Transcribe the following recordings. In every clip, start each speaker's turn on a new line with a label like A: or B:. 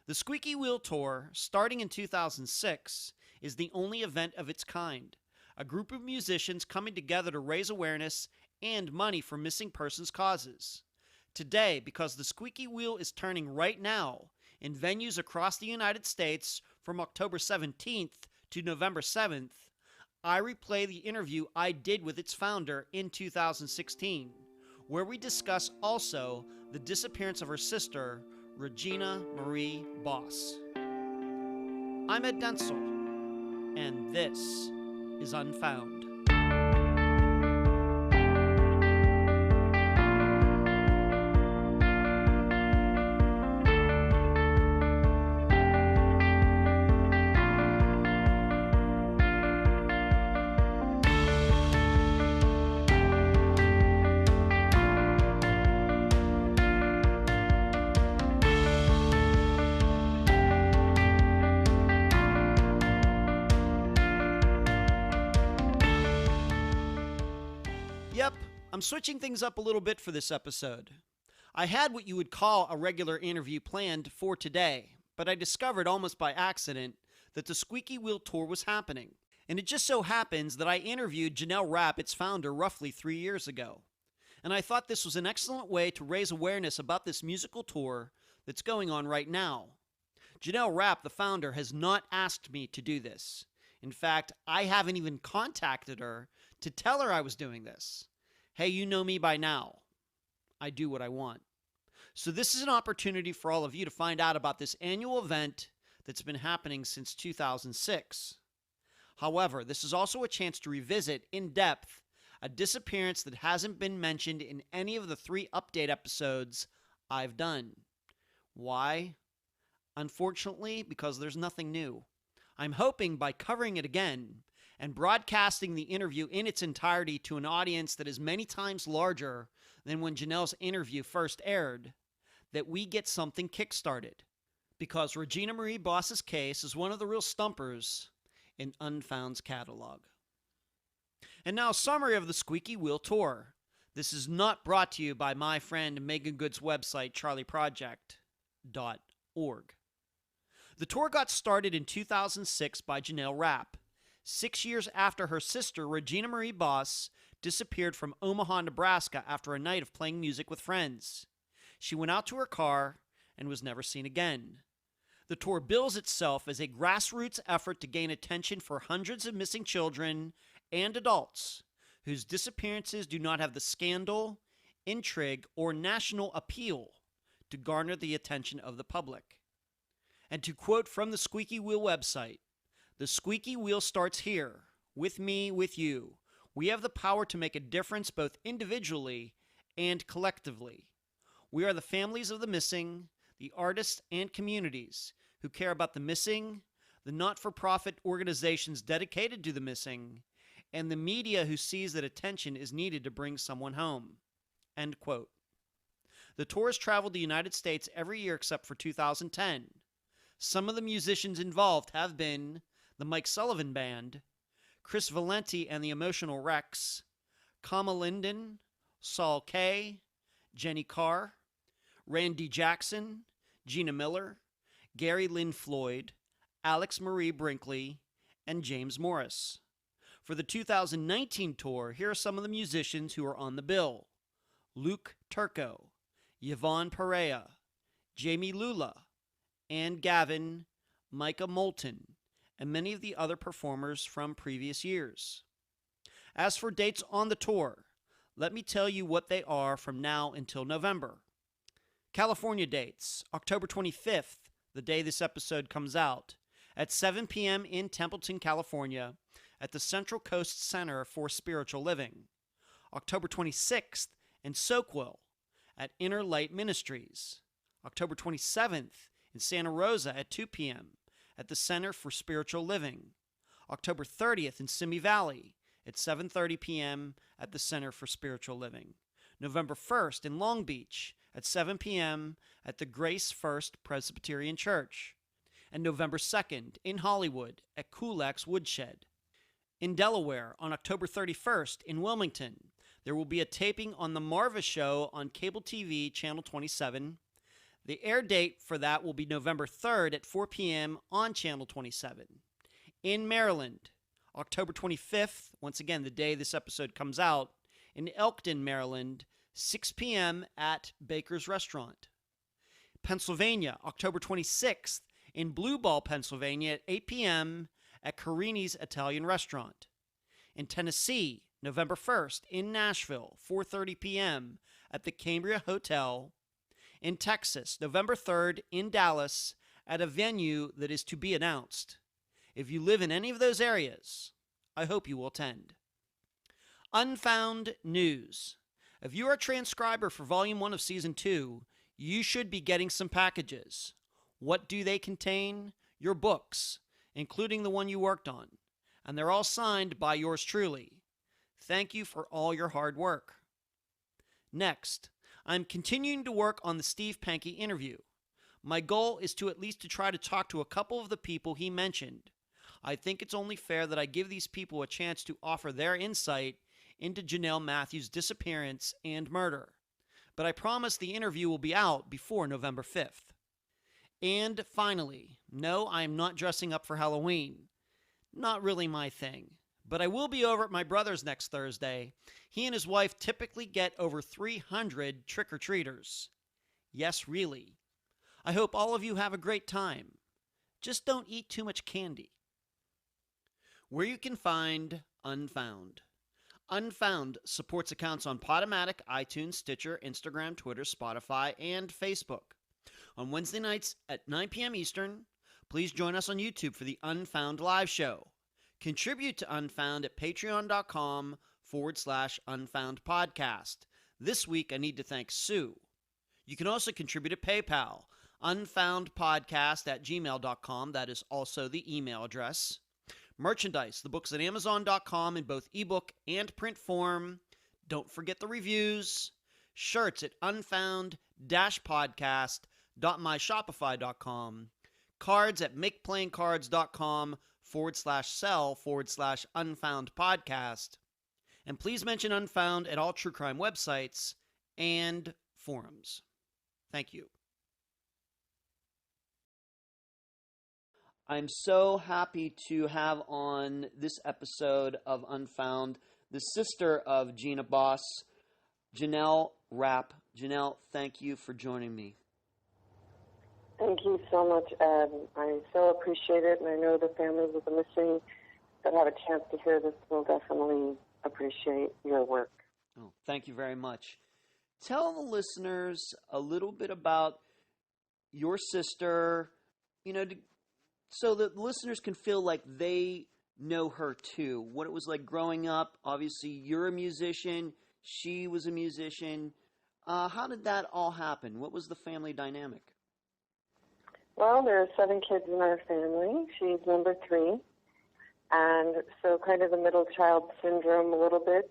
A: The Squeaky Wheel Tour, starting in 2006, is the only event of its kind. A group of musicians coming together to raise awareness and money for missing persons causes. Today, because the Squeaky Wheel is turning right now in venues across the United States from October 17th to November 7th, I replay the interview I did with its founder in 2016, where we discuss also the disappearance of her sister, Regina Marie Bos. I'm Ed Denzel, and this is Unfound. Yep, I'm switching things up a little bit for this episode. I had what you would call a regular interview planned for today, but I discovered almost by accident that the Squeaky Wheel Tour was happening. And it just so happens that I interviewed Janelle Rapp, its founder, roughly 3 years ago. And I thought this was an excellent way to raise awareness about this musical tour that's going on right now. Janelle Rapp, the founder, has not asked me to do this. In fact, I haven't even contacted her to tell her I was doing this. Hey, you know me by now. I do what I want. So this is an opportunity for all of you to find out about this annual event that's been happening since 2006. However, this is also a chance to revisit in depth a disappearance that hasn't been mentioned in any of the 3 update episodes I've done. Why? Unfortunately, because there's nothing new. I'm hoping by covering it again and broadcasting the interview in its entirety to an audience that is many times larger than when Janelle's interview first aired, that we get something kickstarted. Because Regina Marie Bos's case is one of the real stumpers in Unfound's catalog. And now a summary of the Squeaky Wheel Tour. This is not brought to you by my friend Megan Good's website, charleyproject.org. The tour got started in 2006 by Janelle Rapp, 6 years after her sister, Regina Marie Bos, disappeared from Omaha, Nebraska after a night of playing music with friends. She went out to her car and was never seen again. The tour bills itself as a grassroots effort to gain attention for hundreds of missing children and adults whose disappearances do not have the scandal, intrigue, or national appeal to garner the attention of the public. And to quote from the Squeaky Wheel website, "The Squeaky Wheel starts here, with me, with you. We have the power to make a difference both individually and collectively. We are the families of the missing, the artists and communities who care about the missing, the not-for-profit organizations dedicated to the missing, and the media who sees that attention is needed to bring someone home." End quote. The tour has traveled the United States every year except for 2010. Some of the musicians involved have been the Mike Sullivan Band, Chris Valenti and the Emotional Wrecks, Kama Linden, Saul Kay, Jenny Carr, Randy Jackson, Gina Miller, Gary Lynn Floyd, Alex Marie Brinkley, and James Morris. For the 2019 tour, here are some of the musicians who are on the bill: Luke Turco, Yvonne Perea, Jamie Lula, Ann Gavin, Micah Moulton, and many of the other performers from previous years. As for dates on the tour, let me tell you what they are from now until November. California dates: October 25th, the day this episode comes out, at 7 p.m. in Templeton, California, at the Central Coast Center for Spiritual Living. October 26th in Soquel at Inner Light Ministries. October 27th in Santa Rosa at 2 p.m. at the Center for Spiritual Living. October 30th in Simi Valley at 7:30 p.m. at the Center for Spiritual Living. November 1st in Long Beach at 7 p.m. at the Grace First Presbyterian Church. And November 2nd in Hollywood at Kulak's Woodshed. In Delaware, on October 31st in Wilmington, there will be a taping on The Marva Show on cable TV, Channel 27. The air date for that will be November 3rd at 4 p.m. on Channel 27. In Maryland, October 25th, once again, the day this episode comes out, in Elkton, Maryland, 6 p.m. at Baker's Restaurant. Pennsylvania, October 26th, in Blue Ball, Pennsylvania, at 8 p.m. at Carini's Italian Restaurant. In Tennessee, November 1st, in Nashville, 4:30 p.m. at the Cambria Hotel. In Texas, November 3rd, in Dallas, at a venue that is to be announced. If you live in any of those areas, I hope you will attend. Unfound News. If you are a transcriber for Volume 1 of Season 2, you should be getting some packages. What do they contain? Your books, including the one you worked on. And they're all signed by yours truly. Thank you for all your hard work. Next, I'm continuing to work on the Steve Pankey interview. My goal is to at least to try to talk to a couple of the people he mentioned. I think it's only fair that I give these people a chance to offer their insight into Janelle Matthews' disappearance and murder. But I promise the interview will be out before November 5th. And finally, no, I am not dressing up for Halloween. Not really my thing. But I will be over at my brother's next Thursday. He and his wife typically get over 300 trick-or-treaters. Yes, really. I hope all of you have a great time. Just don't eat too much candy. Where you can find Unfound. Unfound supports accounts on Podomatic, iTunes, Stitcher, Instagram, Twitter, Spotify, and Facebook. On Wednesday nights at 9 p.m. Eastern, please join us on YouTube for the Unfound live show. Contribute to Unfound at patreon.com/Unfound podcast. This week, I need to thank Sue. You can also contribute at PayPal, unfoundpodcast@gmail.com. That is also the email address. Merchandise, the books at Amazon.com in both ebook and print form. Don't forget the reviews. Shirts at unfound-podcast.myshopify.com. Cards at makeplayingcards.com/sell/Unfound podcast. And please mention Unfound at all true crime websites and forums. Thank you. I'm so happy to have on this episode of Unfound the sister of Gina Bos, Janelle Rapp. Janelle, thank you for joining me.
B: Thank you so much, Ed. I so appreciate it, and I know the families of the missing that have a chance to hear this will definitely appreciate your work.
A: Oh, thank you very much. Tell the listeners a little bit about your sister, so that listeners can feel like they know her too. What it was like growing up. Obviously, you're a musician. She was a musician. How did that all happen? What was the family dynamic?
B: Well, there are 7 kids in our family. She's number 3. And so kind of the middle child syndrome a little bit.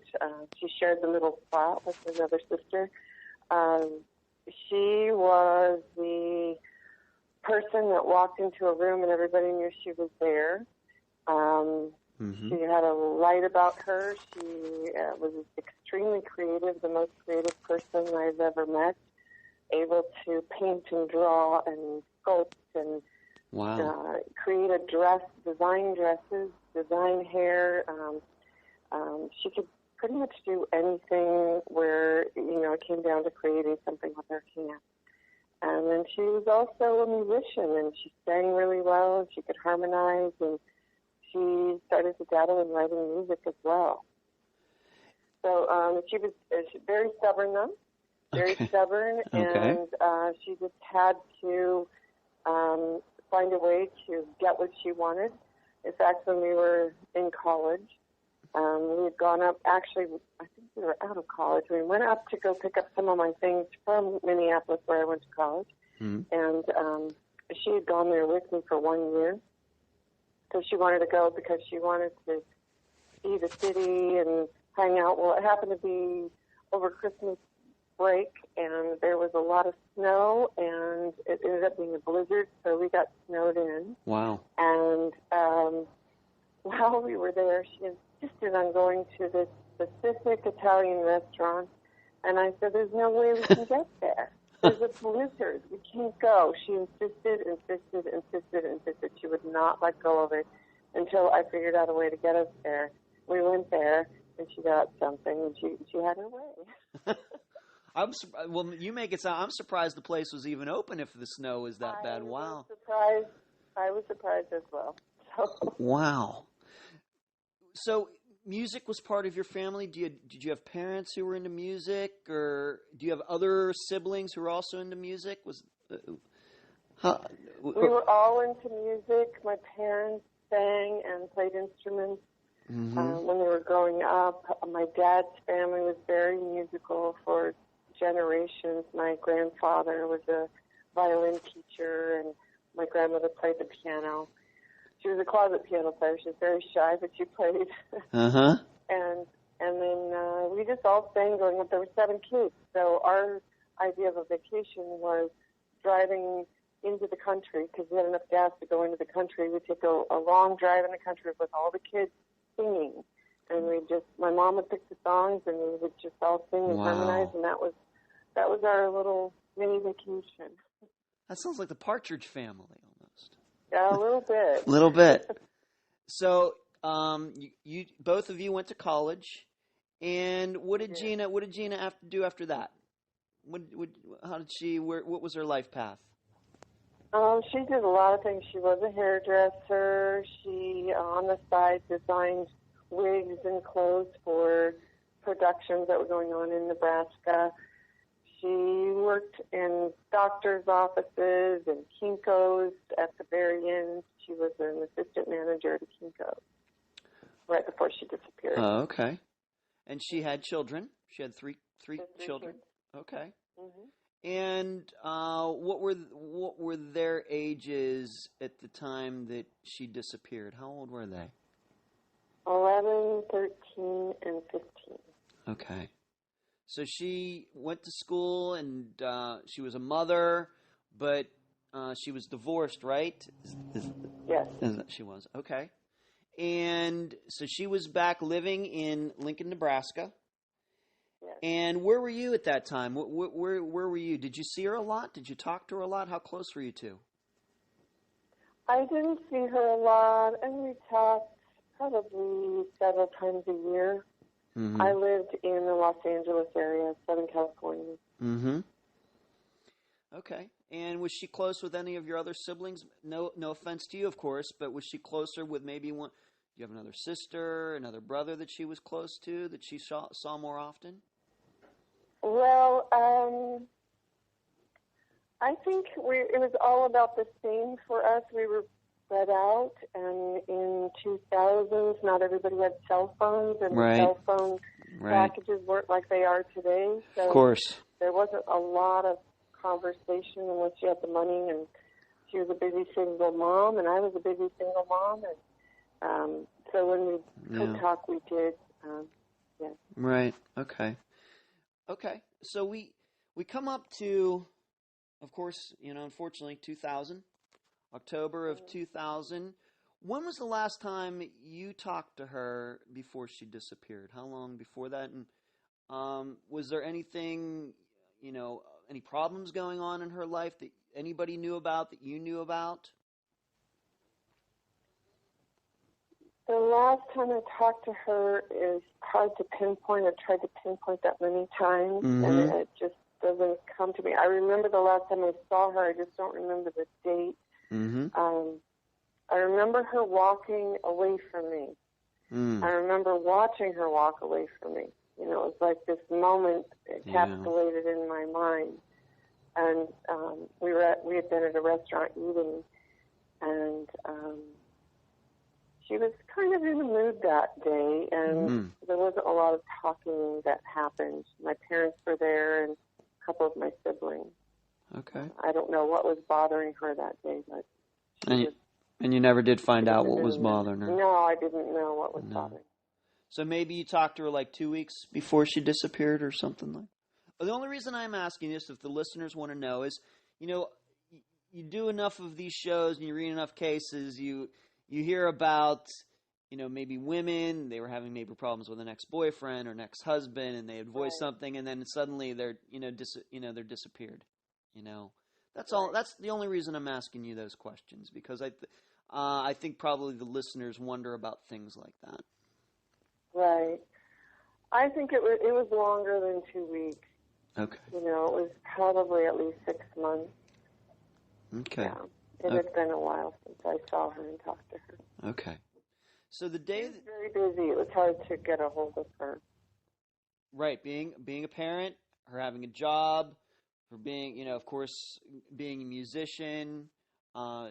B: She shared the middle spot with another sister. She was the person that walked into a room and everybody knew she was there. She had a light about her. She was extremely creative, the most creative person I've ever met, able to paint and draw and sculpt and create a dress, design dresses, design hair. She could pretty much do anything where, it came down to creating something with her hands. And then she was also a musician, and she sang really well, and she could harmonize, and she started to dabble in writing music as well. So she was very stubborn, though, very stubborn, and she just had to find a way to get what she wanted. In fact, when we were in college, we had gone up, actually, I think we were out of college. We went up to go pick up some of my things from Minneapolis, where I went to college. And she had gone there with me for 1 year. So she wanted to go because she wanted to see the city and hang out. Well, it happened to be over Christmas break, and there was a lot of snow, and it ended up being a blizzard, so we got snowed in.
A: Wow.
B: And while we were there, she insisted on going to this specific Italian restaurant, and I said, there's no way we can get there. there's a blizzard. We can't go. She insisted. She would not let go of it until I figured out a way to get us there. We went there, and she got something, and she had her way.
A: Well, you make it sound. I'm surprised the place was even open if the snow was that bad. Wow.
B: I was surprised as well. So.
A: Wow. So music was part of your family. Did you have parents who were into music, or do you have other siblings who were also into music?
B: We were all into music. My parents sang and played instruments when they were growing up. My dad's family was very musical for generations. My grandfather was a violin teacher, and my grandmother played the piano. She was a closet piano player. She was very shy, but she played. And then we just all sang growing up. There were 7 kids, so our idea of a vacation was driving into the country because we had enough gas to go into the country. We'd take a long drive in the country with all the kids singing, and my mom would pick the songs, and we would just all sing and harmonize, and that was our little mini vacation.
A: That sounds like the Partridge Family almost.
B: Yeah, a little bit.
A: A little bit. So, you both of you went to college, and what did Gina have to do after that? What was her life path?
B: She did a lot of things. She was a hairdresser. She, on the side, designed wigs and clothes for productions that were going on in Nebraska. She worked in doctor's offices and Kinko's at the very end. She was an assistant manager at Kinko's right before she disappeared.
A: Oh, okay. And she had children. She had three children.
B: Kids.
A: Okay.
B: Mm-hmm.
A: And what were their ages at the time that she disappeared? How old were they?
B: 11, 13, and 15.
A: Okay. So she went to school, and she was a mother, but she was divorced, right?
B: Yes.
A: She was. Okay. And so she was back living in Lincoln, Nebraska.
B: Yes.
A: And where were you at that time? Where were you? Did you see her a lot? Did you talk to her a lot? How close were you two?
B: I didn't see her a lot, and we talked probably several times a year. Mm-hmm. I lived in the Los Angeles area, Southern California.
A: Mm-hmm. Okay. And was she close with any of your other siblings? No offense to you, of course, but was she closer with maybe one? Do you have another sister, another brother that she was close to, that she saw more often?
B: Well, I think it was all about the same for us. We were spread out, and in 2000s, not everybody had cell phones, and the cell phone packages weren't like they are today. So
A: of course.
B: There wasn't a lot of conversation unless you had the money, and she was a busy single mom, and I was a busy single mom, and so when we could talk, we did. Yeah.
A: Right. Okay. Okay. So we come up to, of course, unfortunately, 2000, October of 2000. When was the last time you talked to her before she disappeared? How long before that? And was there anything, any problems going on in her life that anybody knew about, that you knew about?
B: The last time I talked to her is hard to pinpoint. I've tried to pinpoint that many times, and it just doesn't come to me. I remember the last time I saw her. I just don't remember the date. I remember her walking away from me. I remember watching her walk away from me. It was like this moment encapsulated in my mind. And we had been at a restaurant eating, and she was kind of in the mood that day, and there wasn't a lot of talking that happened. My parents were there, and a couple of my siblings.
A: Okay.
B: I don't know what was bothering her that day, but
A: and you never did find out what was bothering her?
B: No, I didn't know what was bothering her.
A: So maybe you talked to her like 2 weeks before she disappeared or something like that? The only reason I'm asking this, if the listeners want to know, is, you do enough of these shows and you read enough cases, you hear about, maybe women, they were having maybe problems with an ex-boyfriend or an ex-husband, and they had voiced something, and then suddenly they're, they're disappeared. You know, that's all. That's the only reason I'm asking you those questions, because I think probably the listeners wonder about things like that.
B: Right. I think it was longer than 2 weeks.
A: Okay.
B: You know, it was probably at least 6 months.
A: Okay.
B: Yeah. It had been a while since I saw her and talked to her.
A: Okay. So the day
B: she was very busy. It was hard to get a hold of her.
A: Right, being a parent, her having a job, for being, you know, of course, being a musician.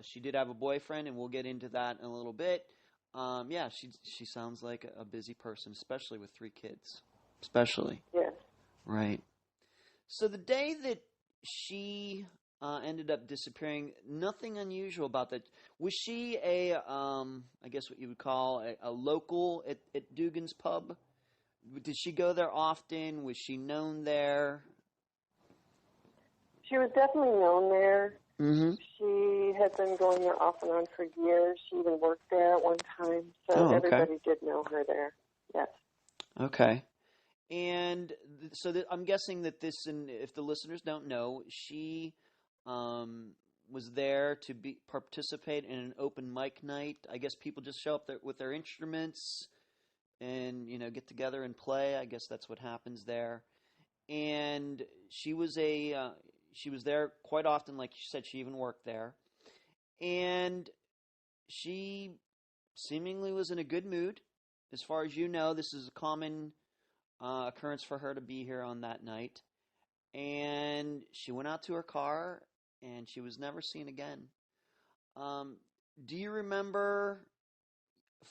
A: She did have a boyfriend, and we'll get into that in a little bit. Yeah, she sounds like a busy person, especially with 3 kids. Especially.
B: Yes.
A: Right. So the day that she ended up disappearing, nothing unusual about that. Was she I guess what you would call a local at Dugan's Pub? Did she go there often? Was she known there?
B: She was definitely known there.
A: Mm-hmm.
B: She had been going there off and on for years. She even worked there at one time, so everybody did know her there. Yes. Okay.
A: And so I'm guessing that this, and if the listeners don't know, she was there to participate in an open mic night. I guess people just show up there with their instruments and, you know, get together and play. I guess that's what happens there. And she was there quite often, like you said. She even worked there, and she seemingly was in a good mood. As far as you know, this is a common occurrence for her to be here on that night. And she went out to her car, and she was never seen again. Do you remember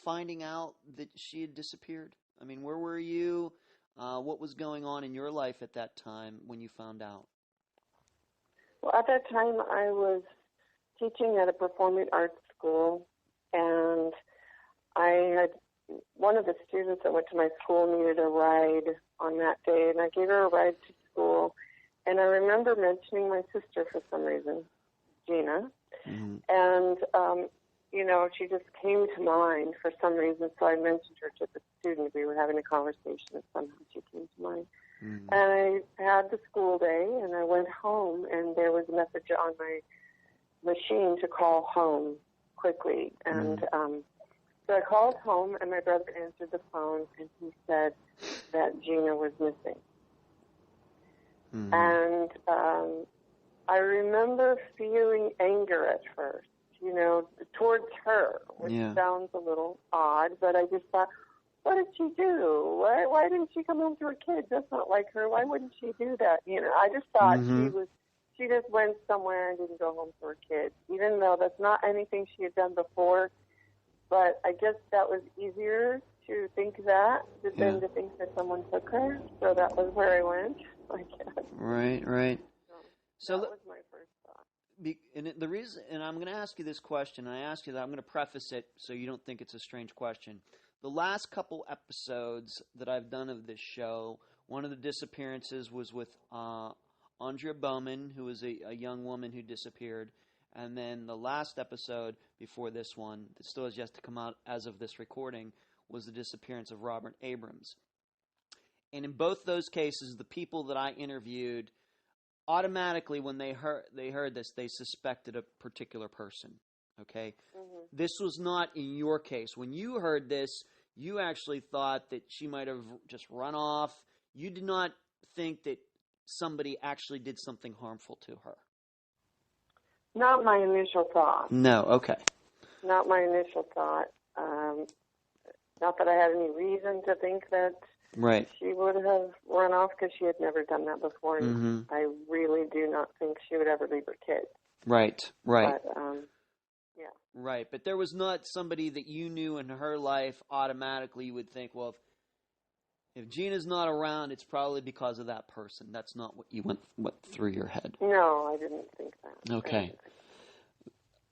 A: finding out that she had disappeared? I mean, where were you? What was going on in your life at that time when you found out?
B: Well, at that time, I was teaching at a performing arts school, and one of the students that went to my school needed a ride on that day, and I gave her a ride to school. And I remember mentioning my sister for some reason, Gina, and you know, she just came to mind for some reason, so I mentioned her to the student. We were having a conversation, and somehow she came to mind. And I had the school day, and I went home, and there was a message on my machine to call home quickly. And so I called home, and my brother answered the phone, and he said that Gina was missing. And I remember feeling anger at first, you know, towards her, which sounds a little odd, but I just thought, what did she do? Why didn't she come home to her kids? That's not like her. Why wouldn't she do that? You know, I just thought she just went somewhere and didn't go home to her kids, even though that's not anything she had done before. But I guess that was easier to think that than to think that someone took her. So that was where I went, I guess.
A: Right. So
B: that was my first thought.
A: And the reason, and I'm going to ask you this question, and I ask you that, I'm going to preface it so you don't think it's a strange question. The last couple episodes that I've done of this show, one of the disappearances was with Andrea Bowman, who was a young woman who disappeared. And then the last episode before this one, that still has yet to come out as of this recording, was the disappearance of Robert Abrams. And in both those cases, the people that I interviewed, automatically when they heard this, they suspected a particular person. Okay? This was not in your case. When you heard this, you actually thought that she might have just run off. You did not think that somebody actually did something harmful to her.
B: Not my initial thought.
A: No, okay.
B: Not my initial thought. Not that I had any reason to think that she would have run off, because she had never done that before. And I really do not think she would ever leave her kids. Right. But,
A: Right, but there was not somebody that you knew in her life automatically you would think, well, if Gina's not around, it's probably because of that person. That's not what you went through your head.
B: No, I didn't think that.
A: Okay.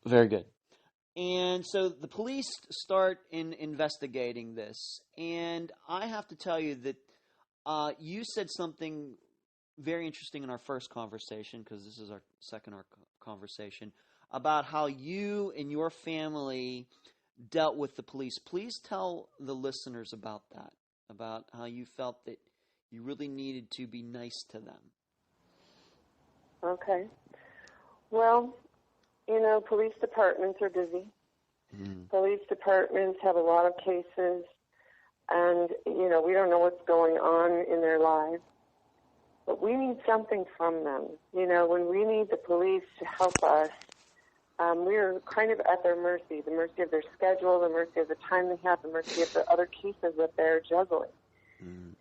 A: Very good. And so the police start investigating this, and I have to tell you that you said something very interesting in our first conversation, because this is our second conversation, about how you and your family dealt with the police. Please tell the listeners about that, about how you felt that you really needed to be nice to them.
B: Okay. Well, police departments are busy. Police departments have a lot of cases, and, we don't know what's going on in their lives. But we need something from them. When we need the police to help us, we're kind of at their mercy, the mercy of their schedule, the mercy of the time they have, the mercy of the other cases that they're juggling.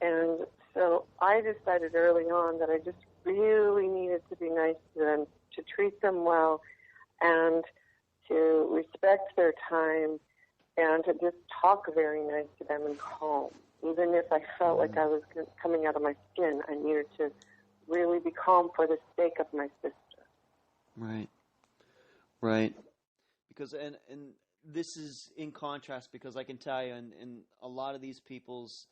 B: And so I decided early on that I just really needed to be nice to them, to treat them well, and to respect their time, and to just talk very nice to them and calm. Even if I felt like I was coming out of my skin, I needed to really be calm for the sake of my sister.
A: Right. Because, and this is in contrast, because I can tell you, and a lot of these people's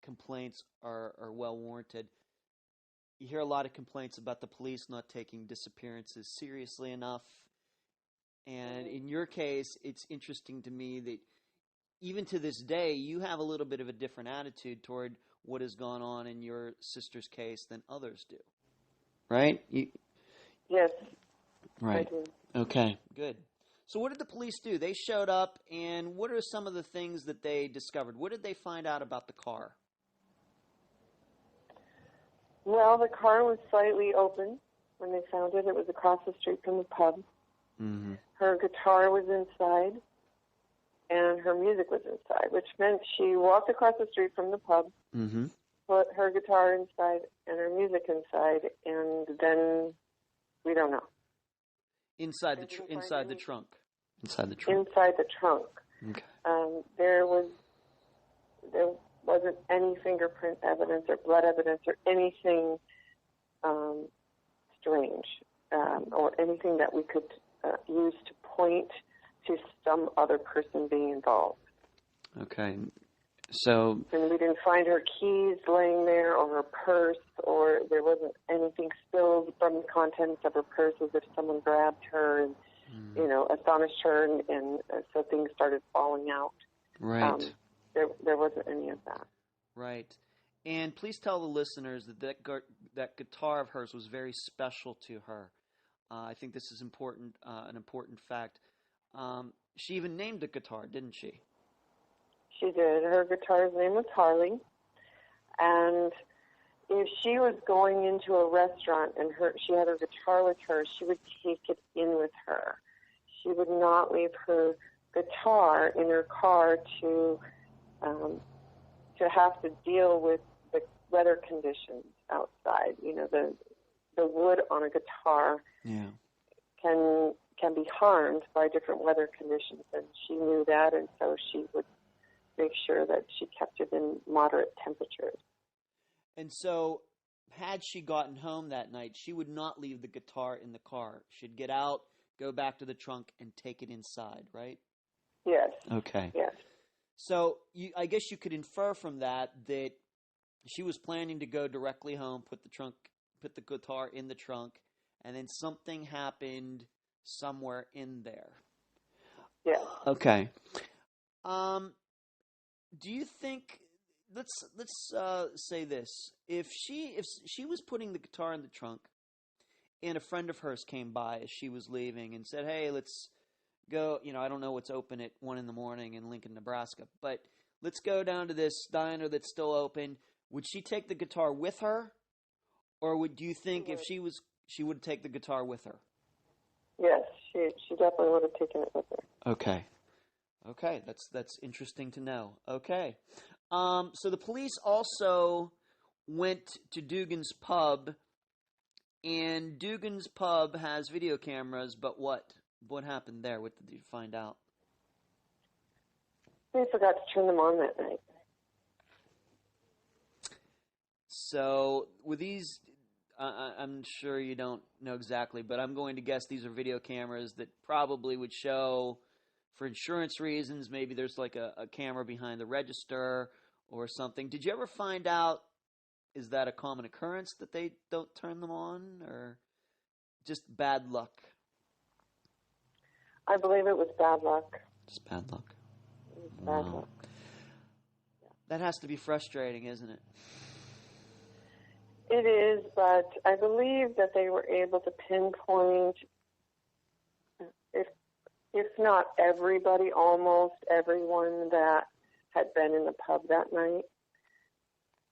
A: complaints are well warranted. You hear a lot of complaints about the police not taking disappearances seriously enough. And in your case, it's interesting to me that even to this day, you have a little bit of a different attitude toward what has gone on in your sister's case than others do. Right?
B: Yes.
A: Right.
B: I do.
A: Okay, good. So what did the police do? They showed up, and what are some of the things that they discovered? What did they find out about the car?
B: Well, the car was slightly open when they found it. It was across the street from the pub.
A: Mm-hmm.
B: Her guitar was inside, and her music was inside, which meant she walked across the street from the pub, put her guitar inside and her music inside, and then we don't know.
A: Inside the trunk. Inside the trunk.
B: Inside the trunk.
A: Okay.
B: There wasn't any fingerprint evidence or blood evidence or anything strange or anything that we could use to point to some other person being involved.
A: Okay. So.
B: And we didn't find her keys laying there or her purse, or there wasn't anything spilled from the contents of her purse as if someone grabbed her and, astonished her, and so things started falling out.
A: Right.
B: There wasn't any of that.
A: Right. And please tell the listeners that guitar of hers was very special to her. I think this is important, an important fact. She even named the guitar, didn't she?
B: She did. Her guitar's name was Charley. And if she was going into a restaurant and she had her guitar with her, she would take it in with her. She would not leave her guitar in her car to have to deal with the weather conditions outside. The wood on a guitar can be harmed by different weather conditions, and she knew that, and so she would make sure that she kept it in moderate temperatures.
A: And so, had she gotten home that night, she would not leave the guitar in the car. She'd get out, go back to the trunk, and take it inside, right?
B: Yes.
A: Okay.
B: Yes.
A: So, I guess you could infer from that she was planning to go directly home, put the guitar in the trunk, and then something happened somewhere in there.
B: Yeah.
A: Okay. Do you think, let's say this, if she was putting the guitar in the trunk and a friend of hers came by as she was leaving and said, "Hey, let's go, I don't know what's open at 1 a.m. in Lincoln, Nebraska, but let's go down to this diner that's still open," would she take the guitar with her? Or do you think if she would take the guitar with her?
B: Yes, she definitely would have taken it with her.
A: Okay, that's interesting to know. Okay. So the police also went to Dugan's Pub, and Dugan's Pub has video cameras, but what happened there? What did you find out?
B: They forgot to turn them on that night.
A: So with these, I'm sure you don't know exactly, but I'm going to guess these are video cameras that probably would show, for insurance reasons, maybe there's like a camera behind the register or something. Did you ever find out, is that a common occurrence that they don't turn them on, or just bad luck?
B: I believe it was bad luck.
A: Just bad luck.
B: It was bad luck.
A: That has to be frustrating, isn't it?
B: It is, but I believe that they were able to pinpoint, if not everybody, almost everyone that had been in the pub that night.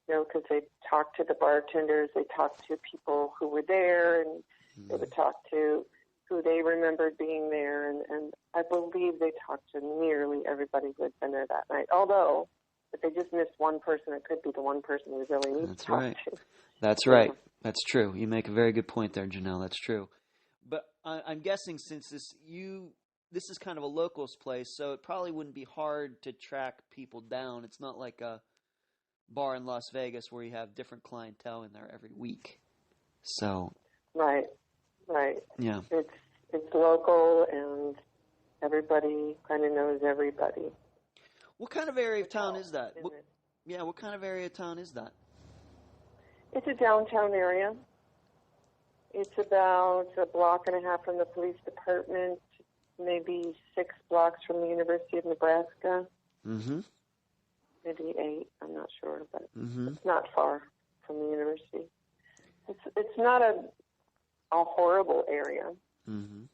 B: You know, because they talked to the bartenders, they talked to people who were there, and they would talk to who they remembered being there, and I believe they talked to nearly everybody who had been there that night. Although, if they just missed one person, it could be the one person we really need to talk to.
A: That's right. That's true. You make a very good point there, Janelle. That's true. But I'm guessing since this is kind of a locals place, so it probably wouldn't be hard to track people down. It's not like a bar in Las Vegas where you have different clientele in there every week. So
B: Right.
A: Yeah.
B: It's local, and everybody kind of knows everybody.
A: What kind of area of town is that? What kind of area of town is that?
B: It's a downtown area. It's about a block and a half from the police department, maybe 6 blocks from the University of Nebraska.
A: Mm-hmm.
B: Maybe 8, I'm not sure, but
A: Mm-hmm.
B: it's not far from the university. It's not a horrible area,
A: Mm-hmm.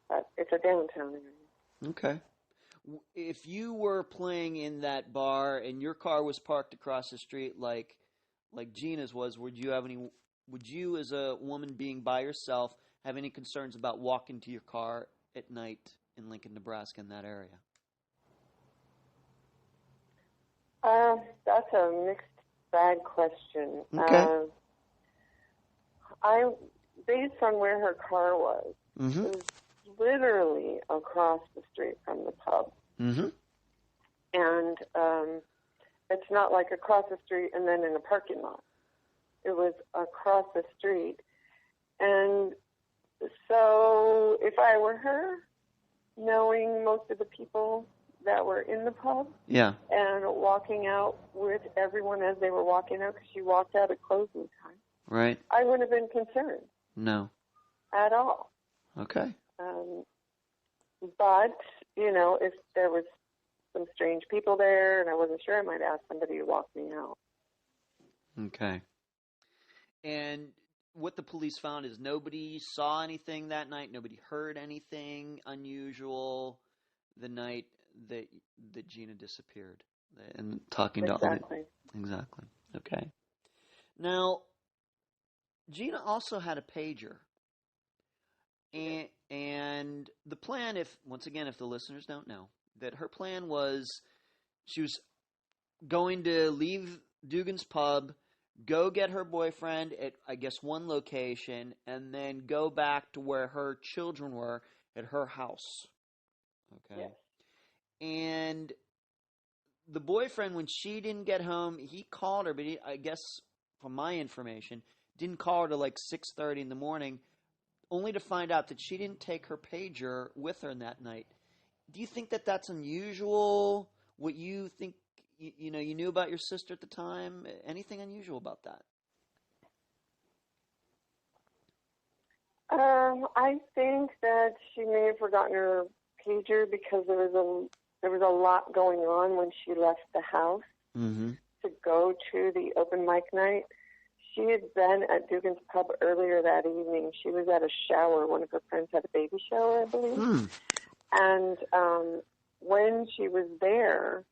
B: but it's a downtown area.
A: Okay. If you were playing in that bar and your car was parked across the street like Gina's was, would you as a woman being by yourself have any concerns about walking to your car at night in Lincoln, Nebraska in that area?
B: That's a mixed bag question.
A: Okay.
B: Based on where her car was,
A: Mm-hmm.
B: it was literally across the street from the pub.
A: Mm-hmm.
B: And it's not like across the street and then in a parking lot. It was across the street. And so if I were her, knowing most of the people that were in the pub,
A: Yeah.
B: and walking out with everyone as they were walking out, because she walked out at closing time,
A: Right.
B: I wouldn't have been concerned
A: No.
B: at all.
A: Okay.
B: But, if there was some strange people there and I wasn't sure, I might ask somebody to walk me out.
A: Okay. And what the police found is nobody saw anything that night. Nobody heard anything unusual the night that Gina disappeared. And talking to
B: Exactly.
A: Exactly. Okay. Now, Gina also had a pager. And the plan, if the listeners don't know, that her plan was she was going to leave Dugan's pub, go get her boyfriend at, I guess, one location, and then go back to where her children were at her house. Okay.
B: Yes.
A: And the boyfriend, when she didn't get home, he called her, but I guess, from my information, didn't call her till like 6:30 in the morning, only to find out that she didn't take her pager with her that night. Do you think that that's unusual? What you think, you knew about your sister at the time? Anything unusual about that?
B: I think that she may have forgotten her pager because there was a lot going on when she left the house to go to the open mic night. She had been at Dugan's pub earlier that evening. She was at a shower. One of her friends had a baby shower, I believe. And when she was there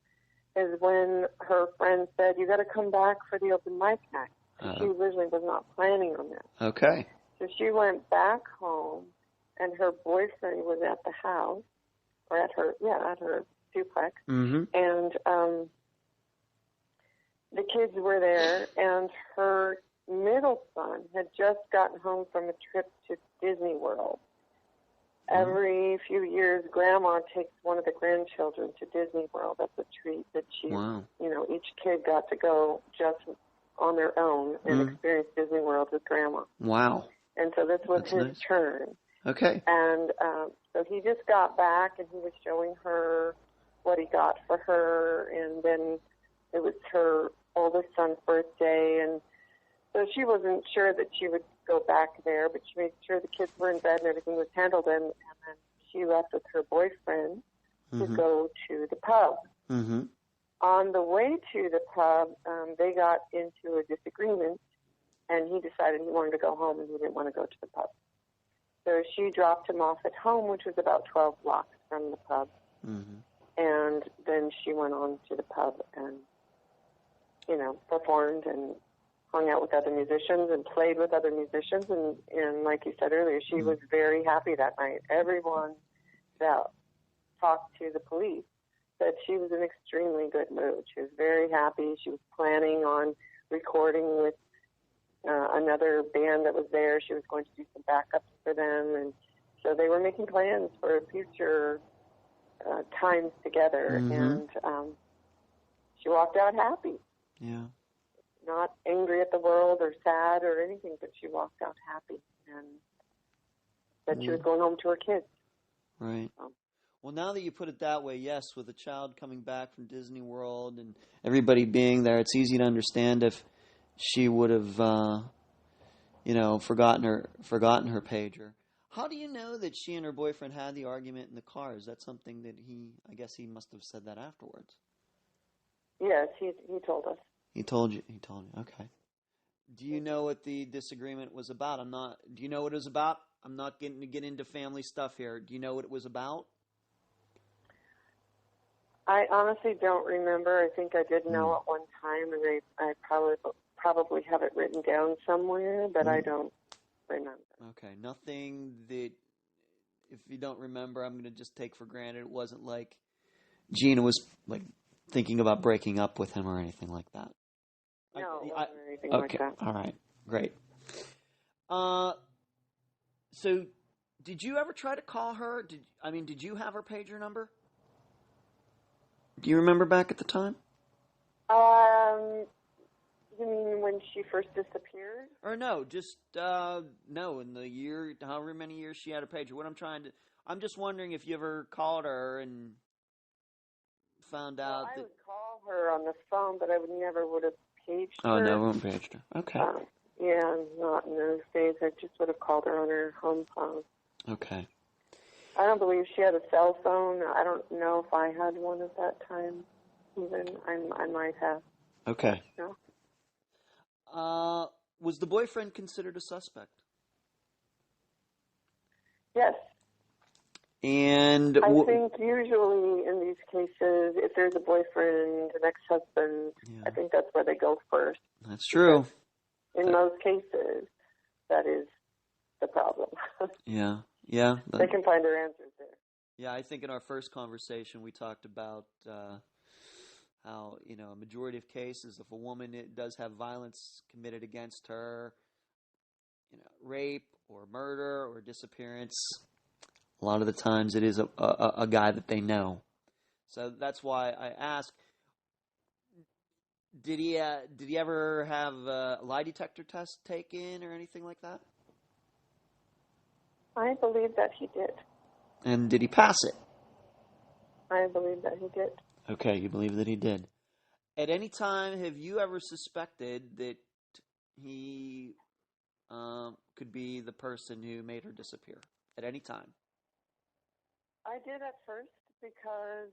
B: is when her friend said, "You got to come back for the open mic night." She originally was not planning on that.
A: Okay.
B: So she went back home, and her boyfriend was at the house, or at her duplex, and the kids were there, and her middle son had just gotten home from a trip to Disney World. Every few years, Grandma takes one of the grandchildren to Disney World. That's a treat that each kid got to go just on their own and experience Disney World with Grandma.
A: Wow.
B: And so this was his turn.
A: Okay.
B: And so he just got back, and he was showing her what he got for her, and then it was her oldest son's birthday, and so she wasn't sure that she would go back there, but she made sure the kids were in bed and everything was handled, and then she left with her boyfriend to go to the pub. On the way to the pub, they got into a disagreement, and he decided he wanted to go home and he didn't want to go to the pub. So she dropped him off at home, which was about 12 blocks from the pub.
C: Mm-hmm.
B: And then she went on to the pub and, performed and hung out with other musicians and played with other musicians. And like you said earlier, she was very happy that night. Everyone that talked to the police said she was in extremely good mood. She was very happy. She was planning on recording with another band that was there. She was going to do some backups for them. And so they were making plans for future times together.
C: Mm-hmm.
B: And she walked out happy.
C: Yeah.
B: Not angry at the world or sad or anything, but she walked out happy and said she was going home to her kids.
C: Right. Well, now that you put it that way, yes, with a child coming back from Disney World and everybody being there, it's easy to understand if she would have, forgotten her pager. How do you know that she and her boyfriend had the argument in the car? Is that something that I guess he must have said that afterwards?
B: Yes, he told us.
C: He told you. Okay. Do you know what the disagreement was about? Do you know what it was about? I'm not getting to get into family stuff here. Do you know what it was about?
B: I honestly don't remember. I think I did know at one time, and I probably have it written down somewhere, but I don't remember.
C: Okay. Nothing that, if you don't remember, I'm going to just take for granted. It wasn't like Gina was like thinking about breaking up with him or anything like that.
B: No, it wasn't anything like that.
C: All right. Great. So did you ever try to call her? Did you have her pager number? Do you remember back at the time?
B: You mean when she first disappeared?
C: Or no, just no, in the year, however many years she had a pager. I'm just wondering if you ever called her and found out
B: I
C: that.
B: would call her on the phone, but I would have paged her.
C: Oh, no, we paged her. Okay.
B: Yeah, not in those days. I just would have called her on her home phone.
C: Okay.
B: I don't believe she had a cell phone. I don't know if I had one at that time. Even I might have.
C: Okay.
B: No.
C: Was the boyfriend considered a suspect?
B: Yes.
C: And
B: I think usually in these cases, if there's a boyfriend, an ex-husband, I think that's where they go first.
C: That's true.
B: In most cases, that is the problem.
C: Yeah.
B: They can find their answers there.
C: Yeah, I think in our first conversation we talked about how, a majority of cases, if a woman does have violence committed against her, rape or murder or disappearance, a lot of the times it is a guy that they know. So that's why I ask, did he ever have a lie detector test taken or anything like that?
B: I believe that he did.
C: And did he pass it?
B: I believe that he did.
C: Okay, you believe that he did. At any time, have you ever suspected that he could be the person who made her disappear? At any time?
B: I did at first because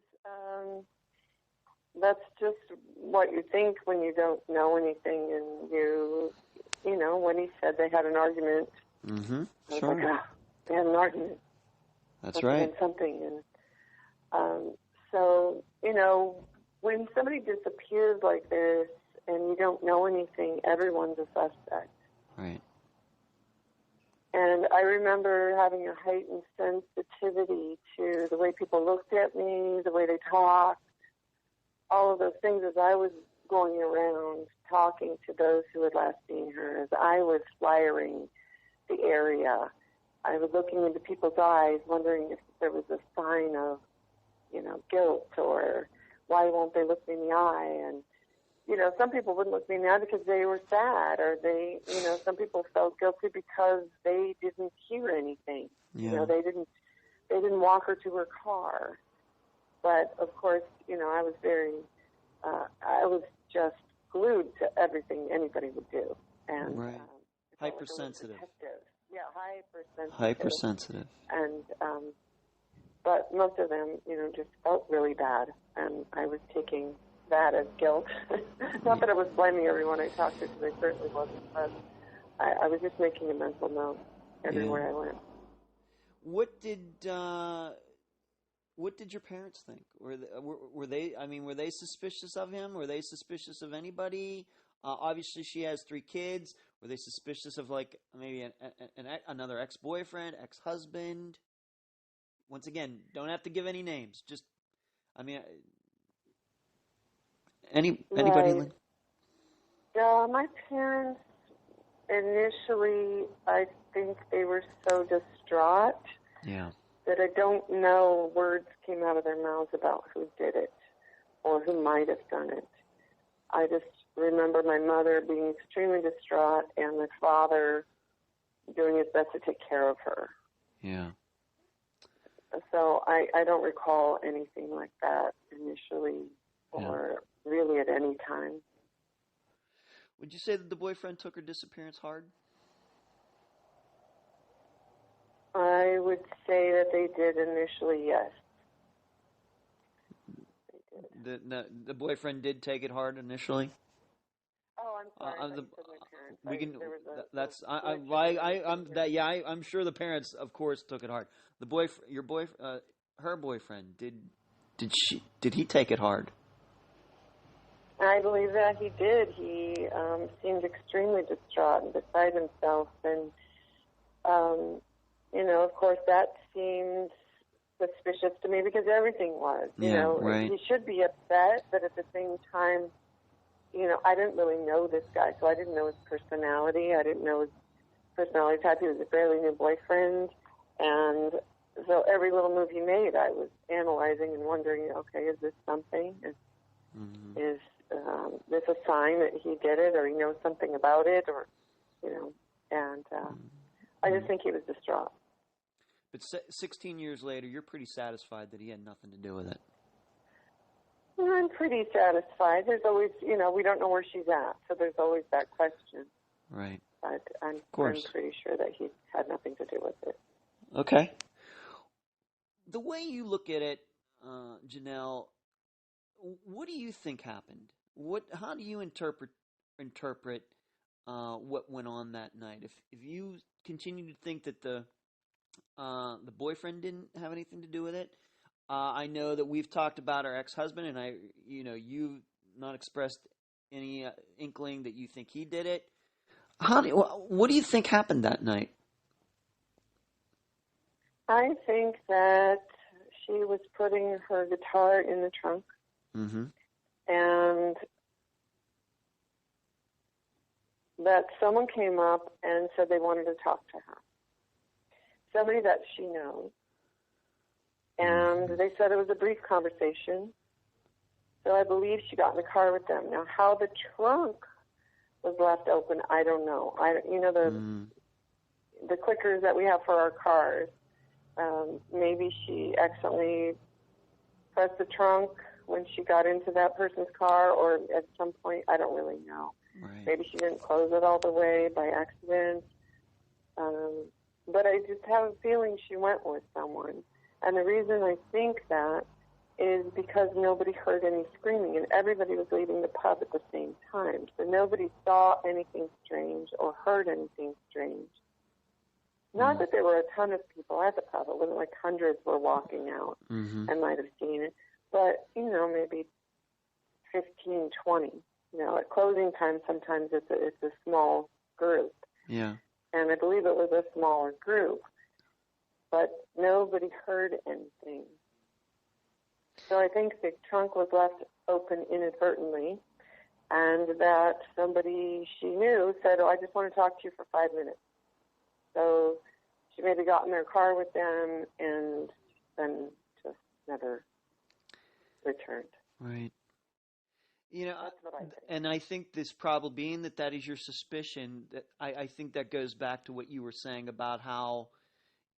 B: that's just what you think when you don't know anything, and when he said they had an argument,
C: mm-hmm.
B: I was
C: Sure.
B: like, they had an argument.
C: That's right.
B: Something, and so when somebody disappears like this and you don't know anything, everyone's a suspect.
C: Right.
B: And I remember having a heightened sensitivity to the way people looked at me, the way they talked, all of those things as I was going around talking to those who had last seen her, as I was flyering the area. I was looking into people's eyes, wondering if there was a sign of, guilt, or why won't they look me in the eye? And, some people wouldn't look me in the eye because they were sad, or some people felt guilty because they didn't hear anything.
C: Yeah.
B: They didn't walk her to her car. But of course, I was I was just glued to everything anybody would do. And
C: right. Hypersensitive.
B: Yeah, hypersensitive.
C: Hypersensitive.
B: And but most of them, just felt really bad, and I was taking that as guilt. Not that I was blaming everyone I talked to, because I certainly wasn't, but I was just making a mental note everywhere I went.
C: What did your parents think? Were they? I mean, were they suspicious of him? Were they suspicious of anybody? Obviously, she has 3 kids. Were they suspicious of like maybe another ex-boyfriend, ex-husband? Once again, don't have to give any names. Just, I mean, anybody.
B: Right. My parents initially, I think they were so distraught.
C: Yeah.
B: That I don't know words came out of their mouths about who did it or who might have done it. I just remember my mother being extremely distraught and my father doing his best to take care of her.
C: Yeah.
B: So I don't recall anything like that initially or really at any time.
C: Would you say that the boyfriend took her disappearance hard?
B: I would say that they did initially, yes. They did.
C: The boyfriend did take it hard initially.
B: Oh, I'm sorry. I thought you said my parents.
C: I'm sure the parents, of course, took it hard. Her boyfriend, did he take it hard?
B: I believe that he did. He seemed extremely distraught and beside himself, and of course, that seemed suspicious to me because everything was.
C: Right.
B: He should be upset, but at the same time, I didn't really know this guy, so I didn't know his personality. I didn't know his personality type. He was a fairly new boyfriend, and so every little move he made, I was analyzing and wondering, okay, is this something? Is this a sign that he did it, or he knows something about it, or and I just think he was distraught.
C: But 16 years later, you're pretty satisfied that he had nothing to do with it.
B: I'm pretty satisfied. There's always, we don't know where she's at, so there's always that question.
C: Right.
B: But I'm pretty sure that he had nothing to do with it.
C: Okay. The way you look at it, Janelle, what do you think happened? How do you interpret what went on that night? If you continue to think that the boyfriend didn't have anything to do with it, I know that we've talked about our ex-husband, and you've not expressed any inkling that you think he did it. What do you think happened that night?
B: I think that she was putting her guitar in the trunk, and that someone came up and said they wanted to talk to her. Somebody that she knows. And they said it was a brief conversation. So I believe she got in the car with them. Now, how the trunk was left open, I don't know. The clickers that we have for our cars, maybe she accidentally pressed the trunk when she got into that person's car, or at some point, I don't really know.
C: Right.
B: Maybe she didn't close it all the way by accident. But I just have a feeling she went with someone. And the reason I think that is because nobody heard any screaming, and everybody was leaving the pub at the same time. So nobody saw anything strange or heard anything strange. Not that there were a ton of people at the pub. It wasn't like hundreds were walking out and might have seen it. But, maybe 15, 20. At closing time, sometimes it's a small group.
C: Yeah.
B: And I believe it was a smaller group. But nobody heard anything. So I think the trunk was left open inadvertently, and that somebody she knew said, I just want to talk to you for 5 minutes. So she maybe got in their car with them and then just never returned.
C: Right.
B: That's what I think.
C: And I think this probably being that is your suspicion, that I think that goes back to what you were saying about how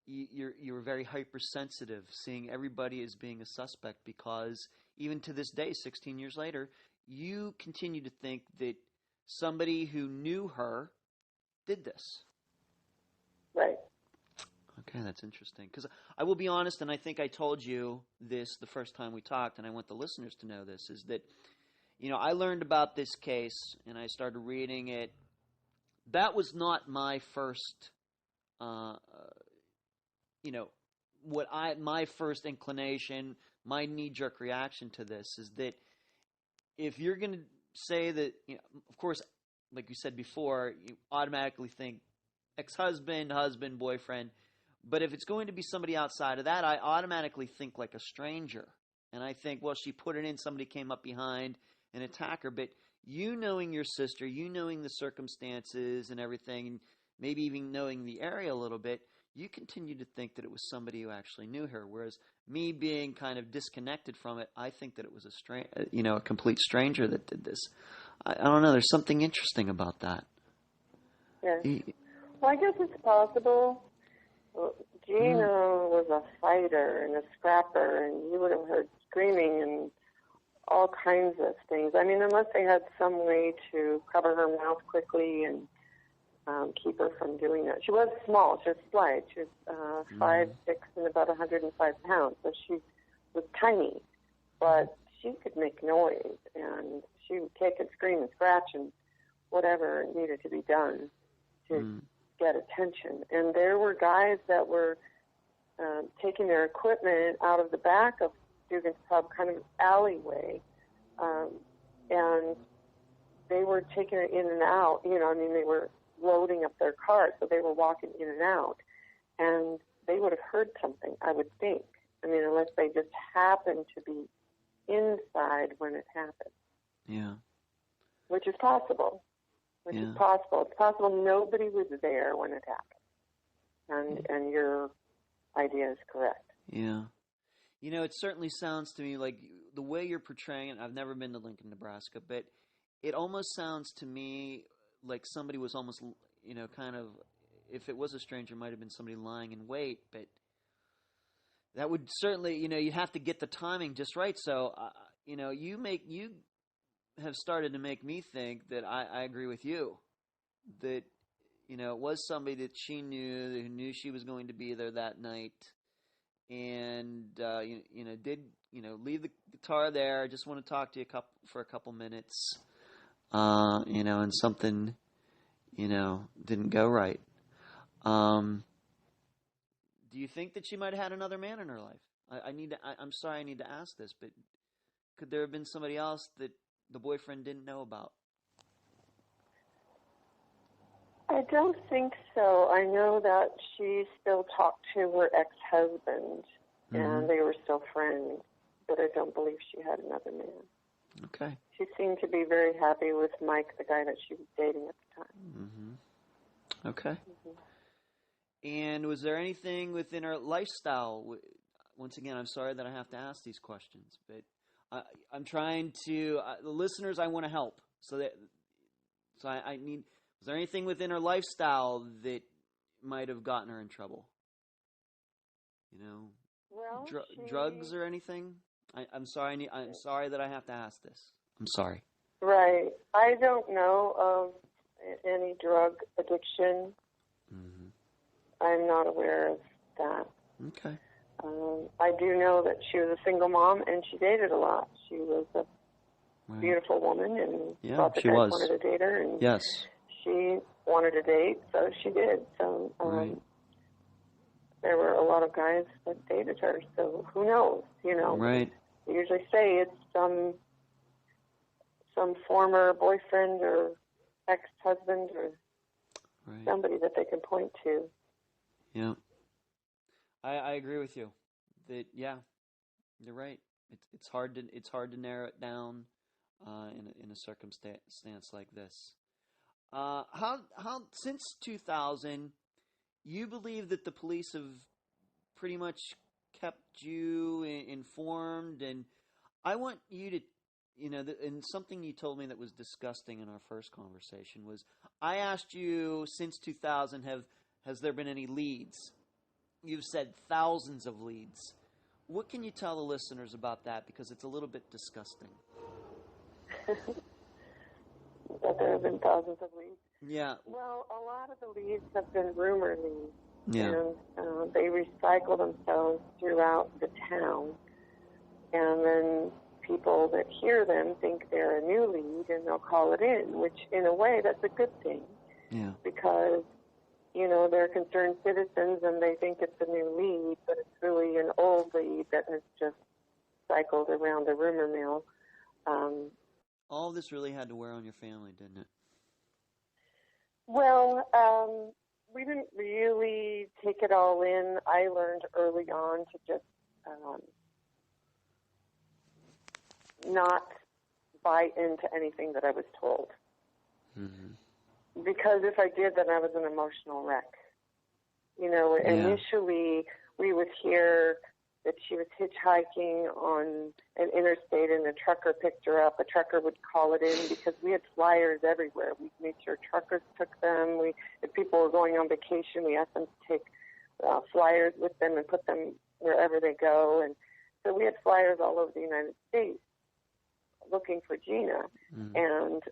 C: you're very hypersensitive, seeing everybody as being a suspect, because even to this day, 16 years later, you continue to think that somebody who knew her did this.
B: Right.
C: Okay, that's interesting. Because I will be honest, and I think I told you this the first time we talked, and I want the listeners to know this, is that, I learned about this case, and I started reading it that was not my first, my first inclination, my knee-jerk reaction to this is that if you're going to say that, of course, like you said before, you automatically think ex-husband, husband, boyfriend. But if it's going to be somebody outside of that, I automatically think like a stranger. And I think, well, she put it in, somebody came up behind and attacked her. But you knowing your sister, you knowing the circumstances and everything, and maybe even knowing the area a little bit, you continue to think that it was somebody who actually knew her. Whereas me being kind of disconnected from it, I think that it was a complete stranger that did this. I don't know. There's something interesting about that.
B: Yeah. Well, I guess it's possible. Gina was a fighter and a scrapper, and you would have heard screaming and all kinds of things. I mean, unless they had some way to cover her mouth quickly and keep her from doing that. She was small. She was slight. She was 5'6" and about 105 pounds, so she was tiny. But she could make noise, and she would kick and scream and scratch and whatever needed to be done to get attention. And there were guys that were taking their equipment out of the back of Dugan's Pub, kind of alleyway, and they were taking it in and out. They were loading up their cart, so they were walking in and out. And they would have heard something, I would think. Unless they just happened to be inside when it happened.
C: Yeah.
B: Which is possible. It's possible nobody was there when it happened. And your idea is correct.
C: Yeah. It certainly sounds to me like the way you're portraying it, I've never been to Lincoln, Nebraska, but it almost sounds to me like somebody was almost, kind of, if it was a stranger, it might have been somebody lying in wait, but that would certainly, you have to get the timing just right. So, you have started to make me think that I agree with you, that, it was somebody that she knew, who knew she was going to be there that night, and, did, leave the guitar there. I just want to talk to you for a couple minutes, and something, didn't go right. Do you think that she might have had another man in her life? I'm sorry I need to ask this, but could there have been somebody else that the boyfriend didn't know about?
B: I don't think so. I know that she still talked to her ex-husband, and they were still friends, but I don't believe she had another man.
C: Okay.
B: She seemed to be very happy with Mike, the guy that she was dating at the time.
C: Okay. And was there anything within her lifestyle? Once again, I'm sorry that I have to ask these questions, but I'm trying to the listeners. I want to help, so I need. Was there anything within her lifestyle that might have gotten her in trouble?
B: Well,
C: drugs or anything? I'm sorry. I'm sorry that I have to ask this. I'm sorry.
B: Right. I don't know of any drug addiction. I'm not aware of that.
C: Okay.
B: I do know that she was a single mom and she dated a lot. She was a beautiful woman and thought the guys wanted to date her. And she wanted to date, so she did. So there were a lot of guys that dated her. So who knows?
C: Right.
B: They usually say it's some former boyfriend or ex-husband or somebody that they can point to.
C: Yeah, I agree with you. That you're right. It's hard to narrow it down in a circumstance like this. How since 2000, you believe that the police have pretty much kept you informed, and I want you to. And something you told me that was disgusting in our first conversation was I asked you since 2000 has there been any leads? You've said thousands of leads. What can you tell the listeners about that? Because it's a little bit disgusting.
B: That there have been thousands of leads?
C: Yeah.
B: Well, a lot of the leads have been rumor leads.
C: Yeah.
B: And they recycle themselves throughout the town. And then people that hear them think they're a new lead and they'll call it in, which in a way that's a good thing
C: Yeah.
B: because, you know, they're concerned citizens and they think it's a new lead, but it's really an old lead that has just cycled around the rumor mill.
C: All of this really had to wear on your family, didn't it?
B: Well, we didn't really take it all in. I learned early on to just not buy into anything that I was told. Mm-hmm. Because if I did, then I was an emotional wreck. You know, initially we would hear that she was hitchhiking on an interstate and a trucker picked her up. A trucker would call it in because we had flyers everywhere. We made sure truckers took them. If people were going on vacation, we asked them to take flyers with them and put them wherever they go. And so we had flyers all over the United States looking for Gina. And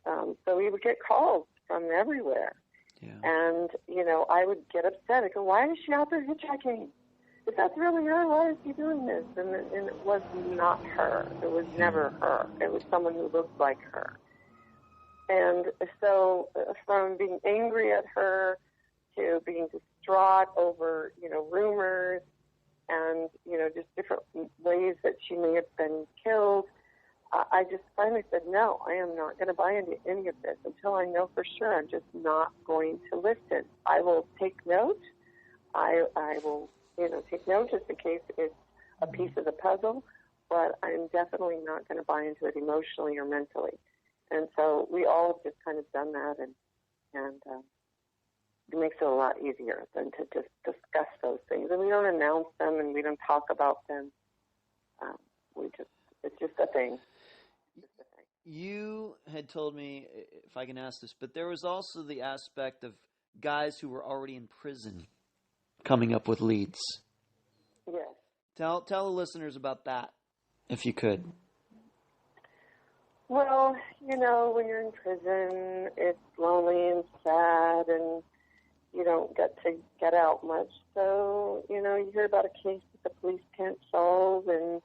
B: so we would get calls from everywhere. Yeah. And, you know, I would get upset. I go, why is she out there hitchhiking? If that's really her, why is she doing this? And it was not her. It was never her. It was someone who looked like her. And so from being angry at her to being distraught over, you know, rumors and, you know, just different ways that she may have been killed, I just finally said, no, I am not going to buy into any of this until I know for sure. I'm just not going to listen. I will take note. I will, you know, take note just in case it's a piece of the puzzle, but I'm definitely not going to buy into it emotionally or mentally. And so we all have just kind of done that, and it makes it a lot easier than to just discuss those things. And we don't announce them, and we don't talk about them. It's just a thing.
C: You had told me, if I can ask this, but there was also the aspect of guys who were already in prison coming up with leads.
B: Yes.
C: Tell the listeners about that, if you could.
B: Well, you know, when you're in prison, it's lonely and sad, and you don't get to get out much. So, you know, you hear about a case that the police can't solve, and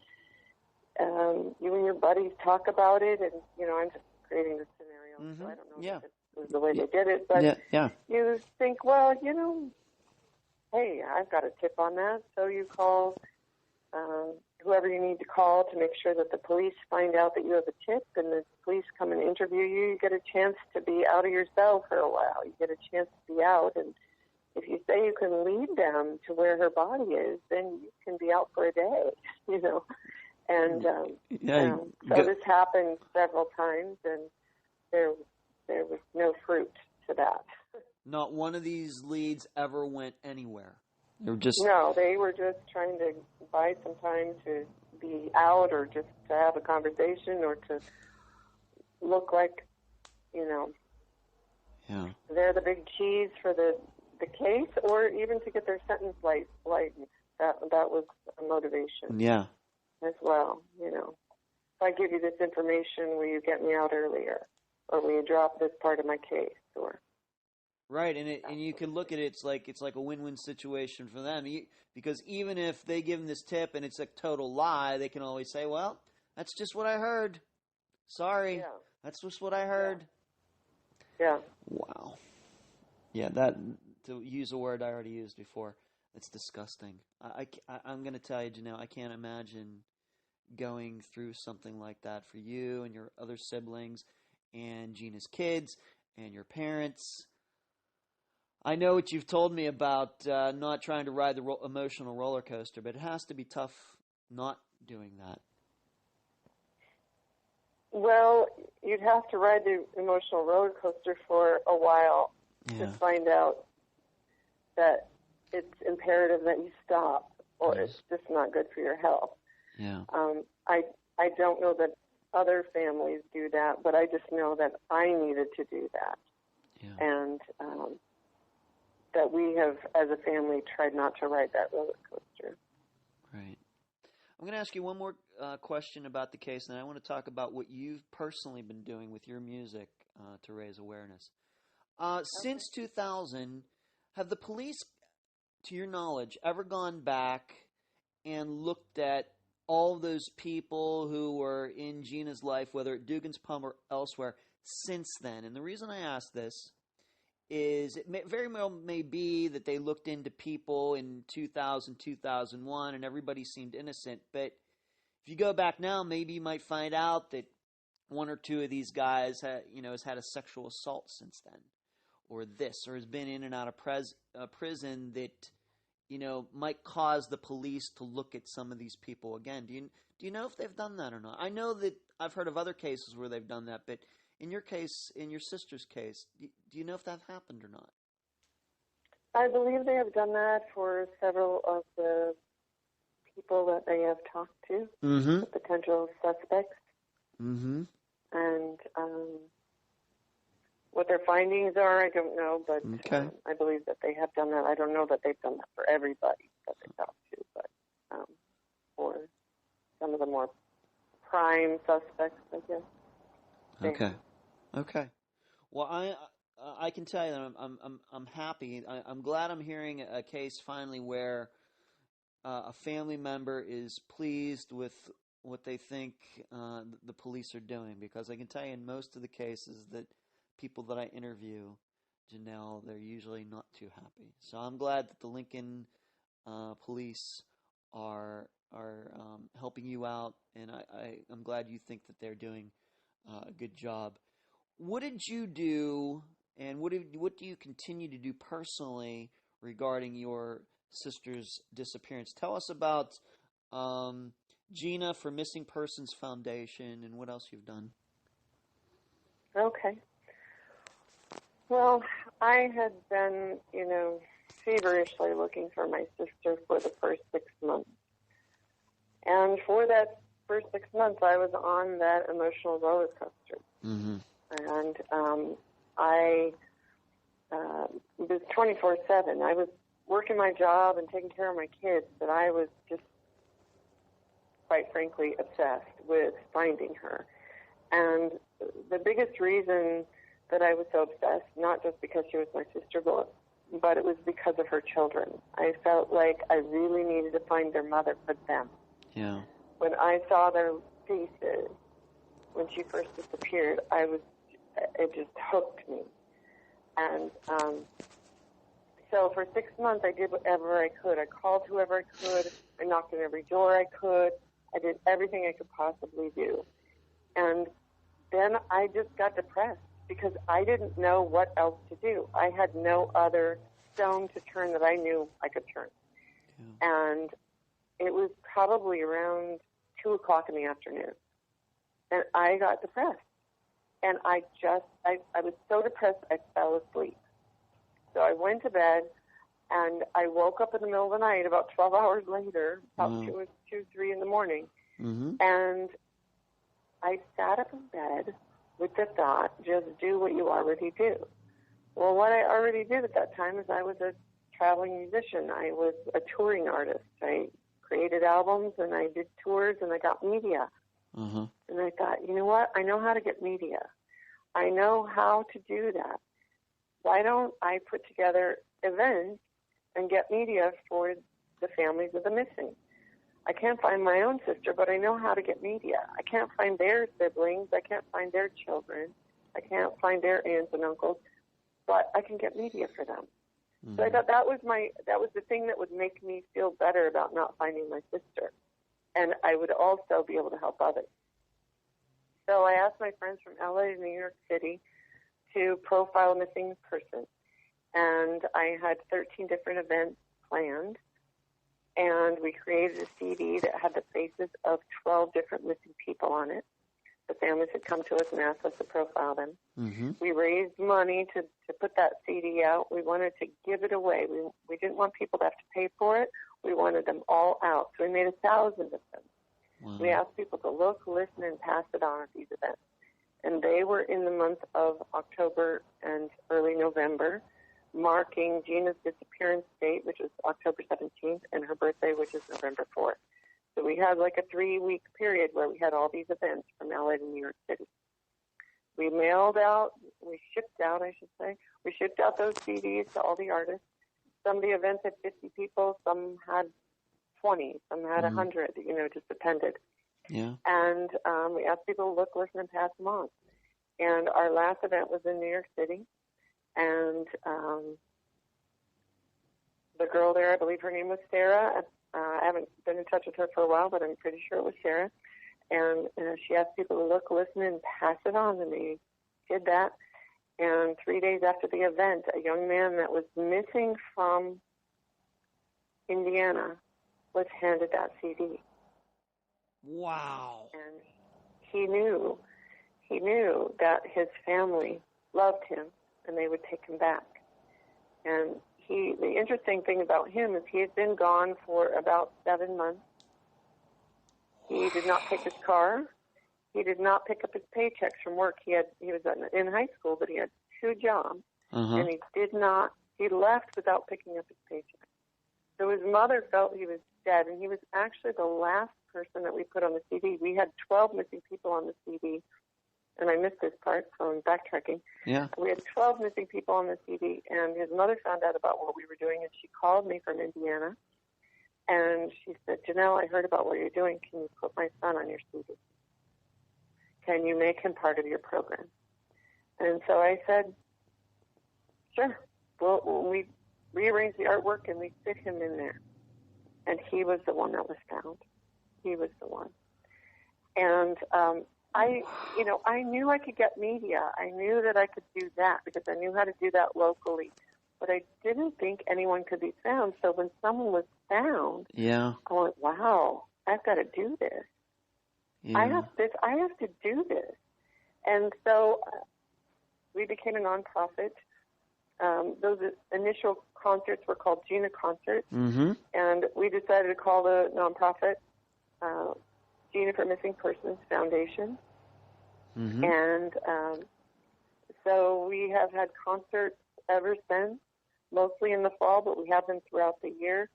B: you and your buddies talk about it, and, you know, I'm just creating this scenario, so I don't know if this was the way they did it, but you think, well, you know, hey, I've got a tip on that, so you call whoever you need to call to make sure that the police find out that you have a tip, and the police come and interview you. You get a chance to be out of your cell for a while. You get a chance to be out, and if you say you can lead them to where her body is, then you can be out for a day, you know. And so this happened several times, and there was no fruit to that.
C: Not one of these leads ever went anywhere.
B: No, they were just trying to buy some time to be out, or just to have a conversation, or to look like, you know, they're the big cheese for the case, or even to get their sentence lightened. That was a motivation.
C: Yeah.
B: As well, you know. If I give you this information, will you get me out earlier? Or will you drop this part of my case? Or
C: right, and you can look at it, it's like a win-win situation for them. Because even if they give them this tip and it's a total lie, they can always say, well, that's just what I heard. Sorry. Yeah. That's just what I heard.
B: Yeah.
C: Wow. Yeah, that, to use a word I already used before, it's disgusting. I'm going to tell you, Janelle, I can't imagine going through something like that for you and your other siblings and Gina's kids and your parents. I know what you've told me about not trying to ride the emotional roller coaster, but it has to be tough not doing that.
B: Well, you'd have to ride the emotional roller coaster for a while to find out that it's imperative that you stop, or it's just not good for your health.
C: Yeah.
B: I don't know that other families do that, but I just know that I needed to do that. Yeah. And that we have, as a family, tried not to ride that roller coaster.
C: Right. I'm going to ask you one more question about the case, and I want to talk about what you've personally been doing with your music to raise awareness. Since 2000, have the police, to your knowledge, ever gone back and looked at all those people who were in Gina's life, whether at Dugan's Pump or elsewhere, since then? And the reason I ask this is it very well may be that they looked into people in 2000, 2001, and everybody seemed innocent. But if you go back now, maybe you might find out that one or two of these guys has had a sexual assault since then, or has been in and out of prison that might cause the police to look at some of these people again. Do you know if they've done that or not? I know that I've heard of other cases where they've done that, but in your case, in your sister's case, do you know if that happened or not?
B: I believe they have done that for several of the people that they have talked to, the potential suspects. Mm-hmm. And what their findings are, I don't know, but I believe that they have done that. I don't know that they've done that for everybody that they talked to, but for some of the more prime suspects, I guess.
C: Okay. Well, I can tell you that I'm happy. I'm glad I'm hearing a case finally where a family member is pleased with what they think the police are doing, because I can tell you in most of the cases that people that I interview, Janelle, they're usually not too happy. So I'm glad that the Lincoln police are helping you out, and I'm glad you think that they're doing a good job. What did you do, and what do you continue to do personally regarding your sister's disappearance? Tell us about Gina for Missing Persons Foundation and what else you've done.
B: Okay. Well, I had been, feverishly looking for my sister for the first 6 months. And for that first 6 months, I was on that emotional roller coaster. Mm-hmm. And I was 24/7. I was working my job and taking care of my kids, but I was just, quite frankly, obsessed with finding her. And the biggest reason that I was so obsessed, not just because she was my sister, but it was because of her children. I felt like I really needed to find their mother for them. Yeah. When I saw their faces when she first disappeared, it just hooked me. And so for 6 months, I did whatever I could. I called whoever I could. I knocked on every door I could. I did everything I could possibly do. And then I just got depressed because I didn't know what else to do. I had no other stone to turn that I knew I could turn. Yeah. And it was probably around 2 o'clock in the afternoon. And I got depressed. And I was so depressed, I fell asleep. So I went to bed, and I woke up in the middle of the night about 12 hours later, about 2, 3 in the morning. Mm-hmm. And I sat up in bed with the thought, just do what you already do. Well, what I already did at that time is I was a traveling musician. I was a touring artist. I created albums, and I did tours, and I got media. Mm-hmm. And I thought, you know what? I know how to get media. I know how to do that. Why don't I put together events and get media for the families of the missing? I can't find my own sister, but I know how to get media. I can't find their siblings. I can't find their children. I can't find their aunts and uncles, but I can get media for them. Mm-hmm. So I thought that was the thing that would make me feel better about not finding my sister. And I would also be able to help others. So I asked my friends from LA and New York City to profile a missing person. And I had 13 different events planned. And we created a CD that had the faces of 12 different missing people on it. The families had come to us and asked us to profile them. Mm-hmm. We raised money to put that CD out. We wanted to give it away. We didn't want people to have to pay for it. We wanted them all out. So we made 1,000 of them. Wow. We asked people to look, listen, and pass it on at these events. And they were in the month of October and early November, marking Gina's disappearance date, which was October 17th, and her birthday, which is November 4th. So we had like a 3-week period where we had all these events from LA to New York City. We shipped out those CDs to all the artists. Some of the events had 50 people, some had 20, some had 100, just depended. Yeah. And we asked people to look, listen, and pass them on. And our last event was in New York City. And the girl there, I believe her name was Sarah. I haven't been in touch with her for a while, but I'm pretty sure it was Sarah. And she asked people to look, listen, and pass it on, and they did that. And 3 days after the event, a young man that was missing from Indiana was handed that CD.
A: Wow.
B: And he knew that his family loved him, and they would take him back. And the interesting thing about him is he had been gone for about 7 months. He did not pick his car. He did not pick up his paychecks from work. He was in high school, but he had 2 jobs, and he left without picking up his paycheck. So his mother felt he was dead, and he was actually the last person that we put on the CD. We had 12 missing people on the CD, and I missed this part, so I'm backtracking.
C: Yeah.
B: We had 12 missing people on the CD, and his mother found out about what we were doing, and she called me from Indiana, and she said, Janelle, I heard about what you're doing. Can you put my son on your CD? Can you make him part of your program? And so I said, sure. Well, we rearranged the artwork, and we fit him in there. And he was the one that was found. He was the one. And I knew I could get media. I knew that I could do that because I knew how to do that locally. But I didn't think anyone could be found. So when someone was found, I went, wow, I've got to do this.
C: Yeah.
B: I have to do this. And so we became a nonprofit. Those initial concerts were called Gina Concerts.
C: Mm-hmm.
B: And we decided to call the nonprofit Gina for Missing Persons Foundation.
C: Mm-hmm.
B: And so we have had concerts ever since, mostly in the fall, but we have them throughout the year.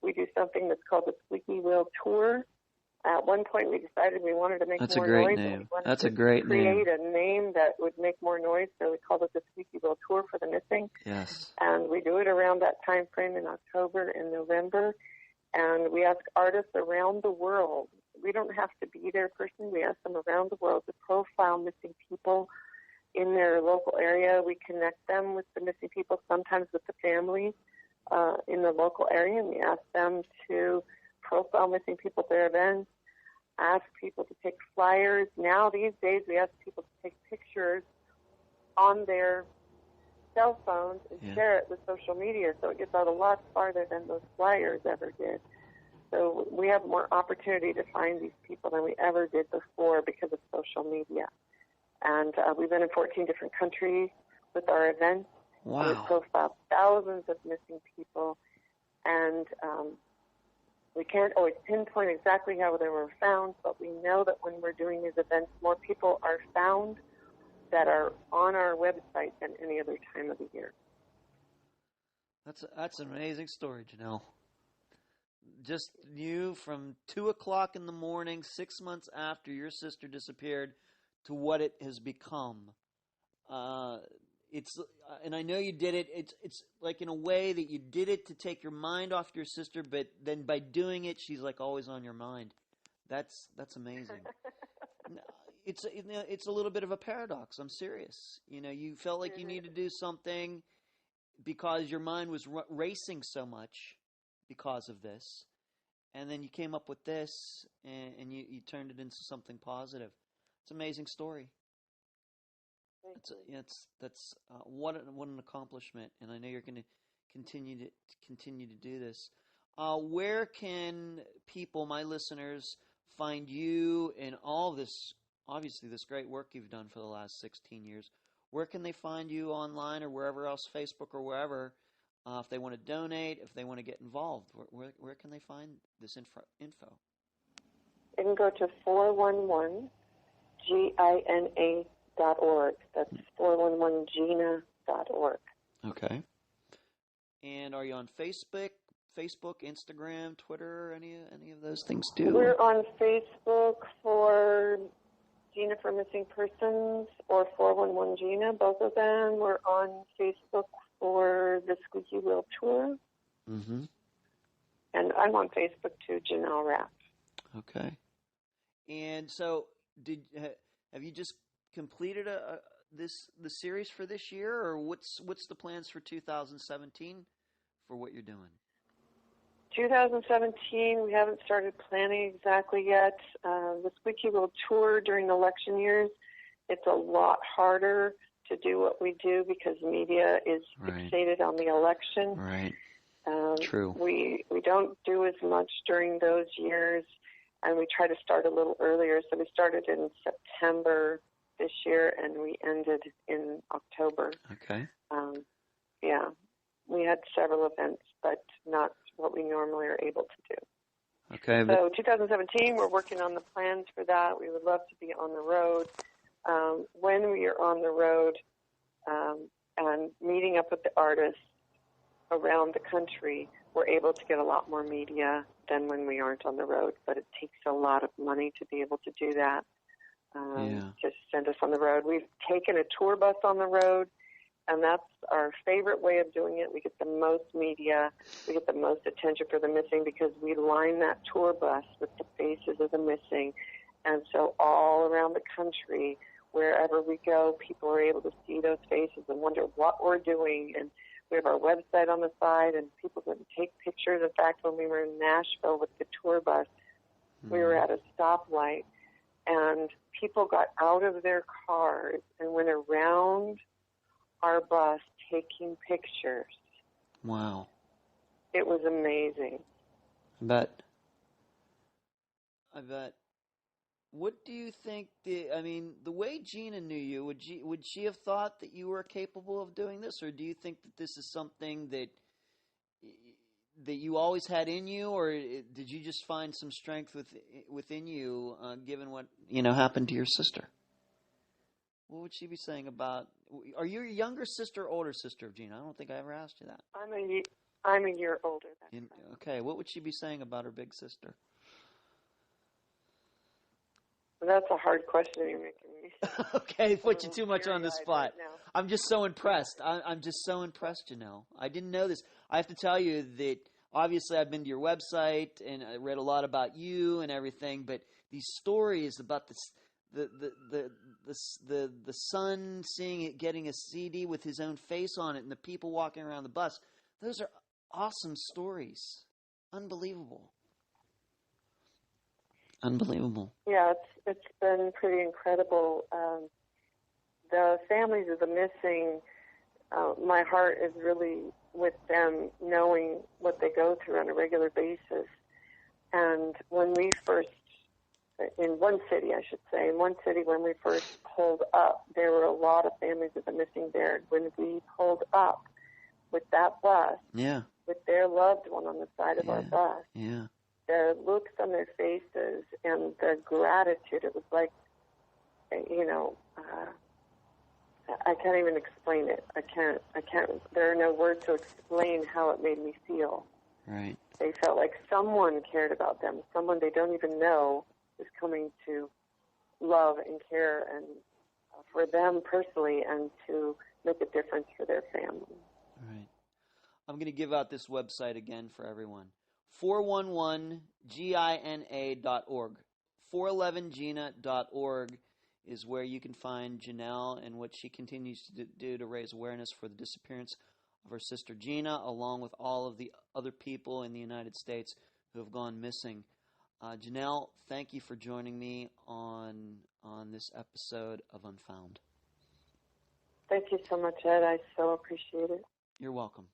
B: We do something that's called the Squeaky Wheel Tour. At one point, we decided we wanted to make
C: That's
B: more
C: a great
B: noise.
C: name.
B: And we wanted
C: That's
B: to
C: a great name.
B: create a name that would make more noise, so we called it the Squeaky Wheel Tour for the missing.
C: Yes.
B: And we do it around that time frame in October and November. And we ask artists around the world. We don't have to be there personally. We ask them around the world to profile missing people in their local area. We connect them with the missing people, sometimes with the families in the local area, and we ask them to profile missing people at their events, ask people to take flyers. Now, these days, we ask people to take pictures on their cell phones and share it with social media, so it gets out a lot farther than those flyers ever did. So we have more opportunity to find these people than we ever did before because of social media. And we've been in 14 different countries with our events.
C: Wow.
B: We've profiled thousands of missing people. And we can't always pinpoint exactly how they were found, but we know that when we're doing these events, more people are found that are on our website than any other time of the year.
C: That's an amazing story, Janelle. Just you from 2:00 in the morning, 6 months after your sister disappeared, to what it has become. And I know you did it. It's like in a way that you did it to take your mind off your sister, but then by doing it, she's like always on your mind. That's amazing. It's a little bit of a paradox. I'm serious. You felt like you needed to do something because your mind was racing so much because of this, and then you came up with this, and you turned it into something positive. It's an amazing story. That's what an accomplishment, and I know you're going to continue to do this. Where can people, my listeners, find you and all this, obviously this great work you've done for the last 16 years? Where can they find you online or wherever else, Facebook or wherever, if they want to donate, if they want to get involved? Where can they find this info?
B: They can go to 411GINA.org. That's 411GINA.org.
C: Okay. And are you on Facebook, Instagram, Twitter, any of those things too?
B: We're on Facebook for Gina for Missing Persons or 411 Gina, both of them. We're on Facebook for the Squeaky Wheel Tour.
C: Mm-hmm.
B: And I'm on Facebook too, Janelle Rapp.
C: Okay. And so, have you just completed the series for this year, or what's the plans for 2017 for what you're doing?
B: 2017, we haven't started planning exactly yet. The Squeaky Wheel Tour during election years, it's a lot harder to do what we do because media is fixated on the election.
C: Right. True.
B: We don't do as much during those years, and we try to start a little earlier. So we started in September this year, and we ended in October.
C: Okay.
B: Yeah, we had several events, but not what we normally are able to do.
C: Okay.
B: So 2017, we're working on the plans for that. We would love to be on the road. When we are on the road and meeting up with the artists around the country, we're able to get a lot more media than when we aren't on the road, but it takes a lot of money to be able to do that, to send us on the road. We've taken a tour bus on the road, and that's our favorite way of doing it. We get the most media, we get the most attention for the missing because we line that tour bus with the faces of the missing. And so all around the country, wherever we go, people are able to see those faces and wonder what we're doing. And we have our website on the side, and people can take pictures. In fact, when we were in Nashville with the tour bus, we were at a stoplight, and people got out of their cars and went around our bus taking pictures.
C: Wow.
B: It was amazing.
C: I bet. What do you think? The way Gina knew you, would she have thought that you were capable of doing this, or do you think that this is something that you always had in you, or did you just find some strength within you, given what happened to your sister? What would she be saying about? Are you a younger sister or older sister of Gina? I don't think I ever asked you that.
B: I'm a year older.
C: Okay, what would she be saying about her big sister?
B: That's a hard question you're making me.
C: Okay, put you too much on the spot. Right, I'm just so impressed. I'm just so impressed, Janelle. I didn't know this. I have to tell you that obviously I've been to your website and I read a lot about you and everything, but these stories about the son seeing it, getting a CD with his own face on it, and the people walking around the bus, those are awesome stories. Unbelievable.
B: Yeah, it's been pretty incredible. The families of the missing, my heart is really with them, knowing what they go through on a regular basis. And when we first, in one city when we first pulled up, there were a lot of families of the missing there. When we pulled up with that bus, with their loved one on the side of our bus, the looks on their faces and the gratitude, it was like, I can't even explain it. I can't, there are no words to explain how it made me feel.
C: Right.
B: They felt like someone cared about them, someone they don't even know is coming to love and care and for them personally and to make a difference for their family.
C: Right. I'm going to give out this website again for everyone. 411gina.org. 411gina.org is where you can find Janelle and what she continues to do to raise awareness for the disappearance of her sister Gina, along with all of the other people in the United States who have gone missing. Janelle, thank you for joining me on this episode of Unfound.
B: Thank you so much, Ed. I so appreciate it.
C: You're welcome.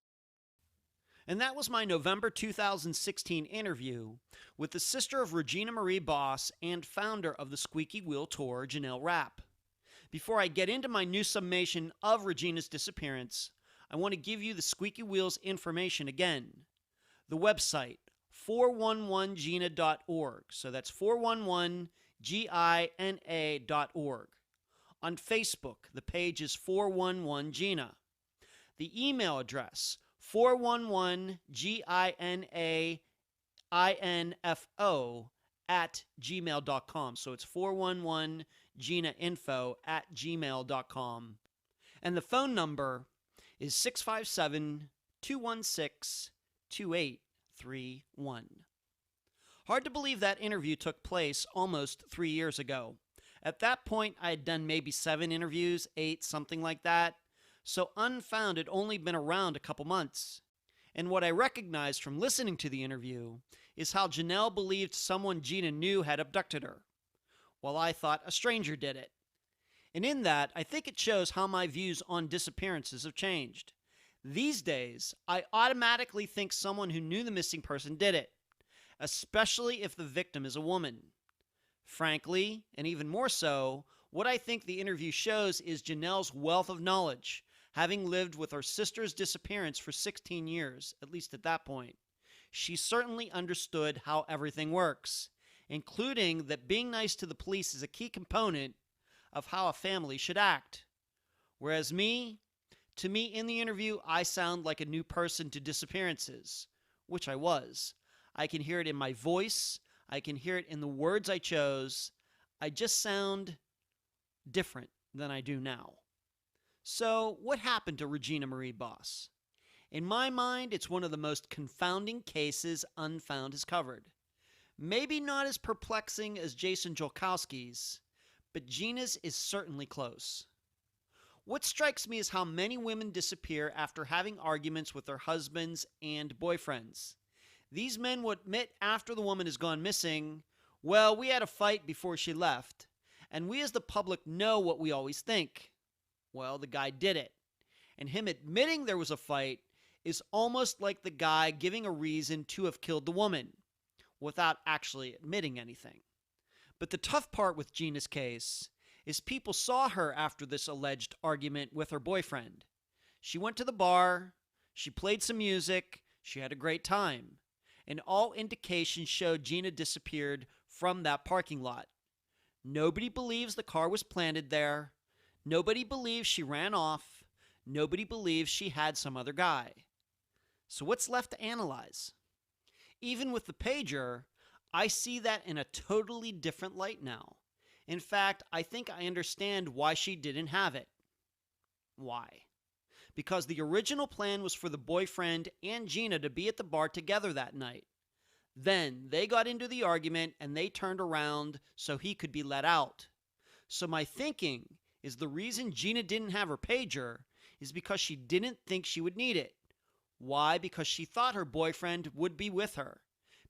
A: And that was my November 2016 interview with the sister of Regina Marie Bos and founder of the Squeaky Wheel Tour, Janelle Rapp. Before I get into my new summation of Regina's disappearance, I want to give you the Squeaky Wheel's information again. The website, 411gina.org. So that's 411gina.org. On Facebook, the page is 411gina. The email address, 411ginainfo@gmail.com. So it's 411ginainfo@gmail.com. And the phone number is 657-216-2831. Hard to believe that interview took place almost 3 years ago. At that point, I had done maybe 7 interviews, 8, something like that. So Unfound had only been around a couple months. And what I recognized from listening to the interview is how Janelle believed someone Gina knew had abducted her, while I thought a stranger did it. And in that, I think it shows how my views on disappearances have changed. These days, I automatically think someone who knew the missing person did it, especially if the victim is a woman. Frankly, and even more so, what I think the interview shows is Janelle's wealth of knowledge, having lived with her sister's disappearance for 16 years, at least at that point. She certainly understood how everything works, including that being nice to the police is a key component of how a family should act. Whereas to me in the interview, I sound like a new person to disappearances, which I was. I can hear it in my voice. I can hear it in the words I chose. I just sound different than I do now. So, what happened to Regina Marie Bos? In my mind, it's one of the most confounding cases Unfound has covered. Maybe not as perplexing as Jason Jolkowski's, but Gina's is certainly close. What strikes me is how many women disappear after having arguments with their husbands and boyfriends. These men will admit after the woman has gone missing, well, we had a fight before she left, and we as the public know what we always think. Well, the guy did it. And him admitting there was a fight is almost like the guy giving a reason to have killed the woman, without actually admitting anything. But the tough part with Gina's case is people saw her after this alleged argument with her boyfriend. She went to the bar, she played some music, she had a great time, and all indications showed Gina disappeared from that parking lot. Nobody believes the car was planted there. Nobody believes she ran off. Nobody believes she had some other guy. So what's left to analyze? Even with the pager, I see that in a totally different light now. In fact, I think I understand why she didn't have it. Why? Because the original plan was for the boyfriend and Gina to be at the bar together that night. Then they got into the argument and they turned around so he could be let out. So my thinking is the reason Gina didn't have her pager is because she didn't think she would need it. Why? Because she thought her boyfriend would be with her,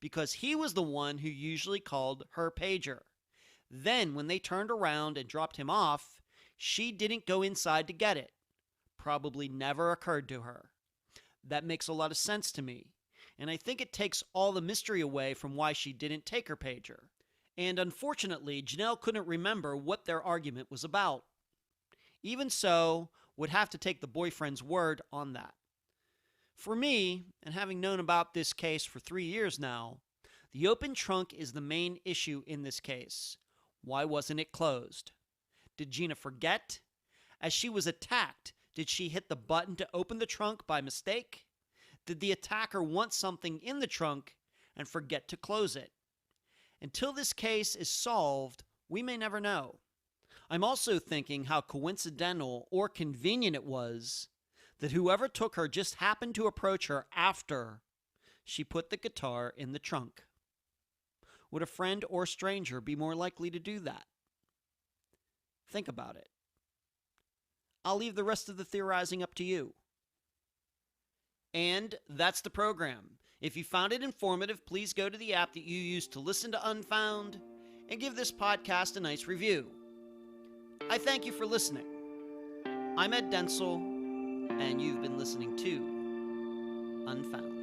A: because he was the one who usually called her pager. Then when they turned around and dropped him off, she didn't go inside to get it. Probably never occurred to her. That makes a lot of sense to me, and I think it takes all the mystery away from why she didn't take her pager. And unfortunately, Janelle couldn't remember what their argument was about. Even so, would have to take the boyfriend's word on that. For me, and having known about this case for 3 years now, the open trunk is the main issue in this case. Why wasn't it closed? Did Gina forget? As she was attacked, did she hit the button to open the trunk by mistake? Did the attacker want something in the trunk and forget to close it? Until this case is solved, we may never know. I'm also thinking how coincidental or convenient it was that whoever took her just happened to approach her after she put the guitar in the trunk. Would a friend or stranger be more likely to do that? Think about it. I'll leave the rest of the theorizing up to you. And that's the program. If you found it informative, please go to the app that you use to listen to Unfound and give this podcast a nice review. I thank you for listening. I'm Ed Densel, and you've been listening to Unfound.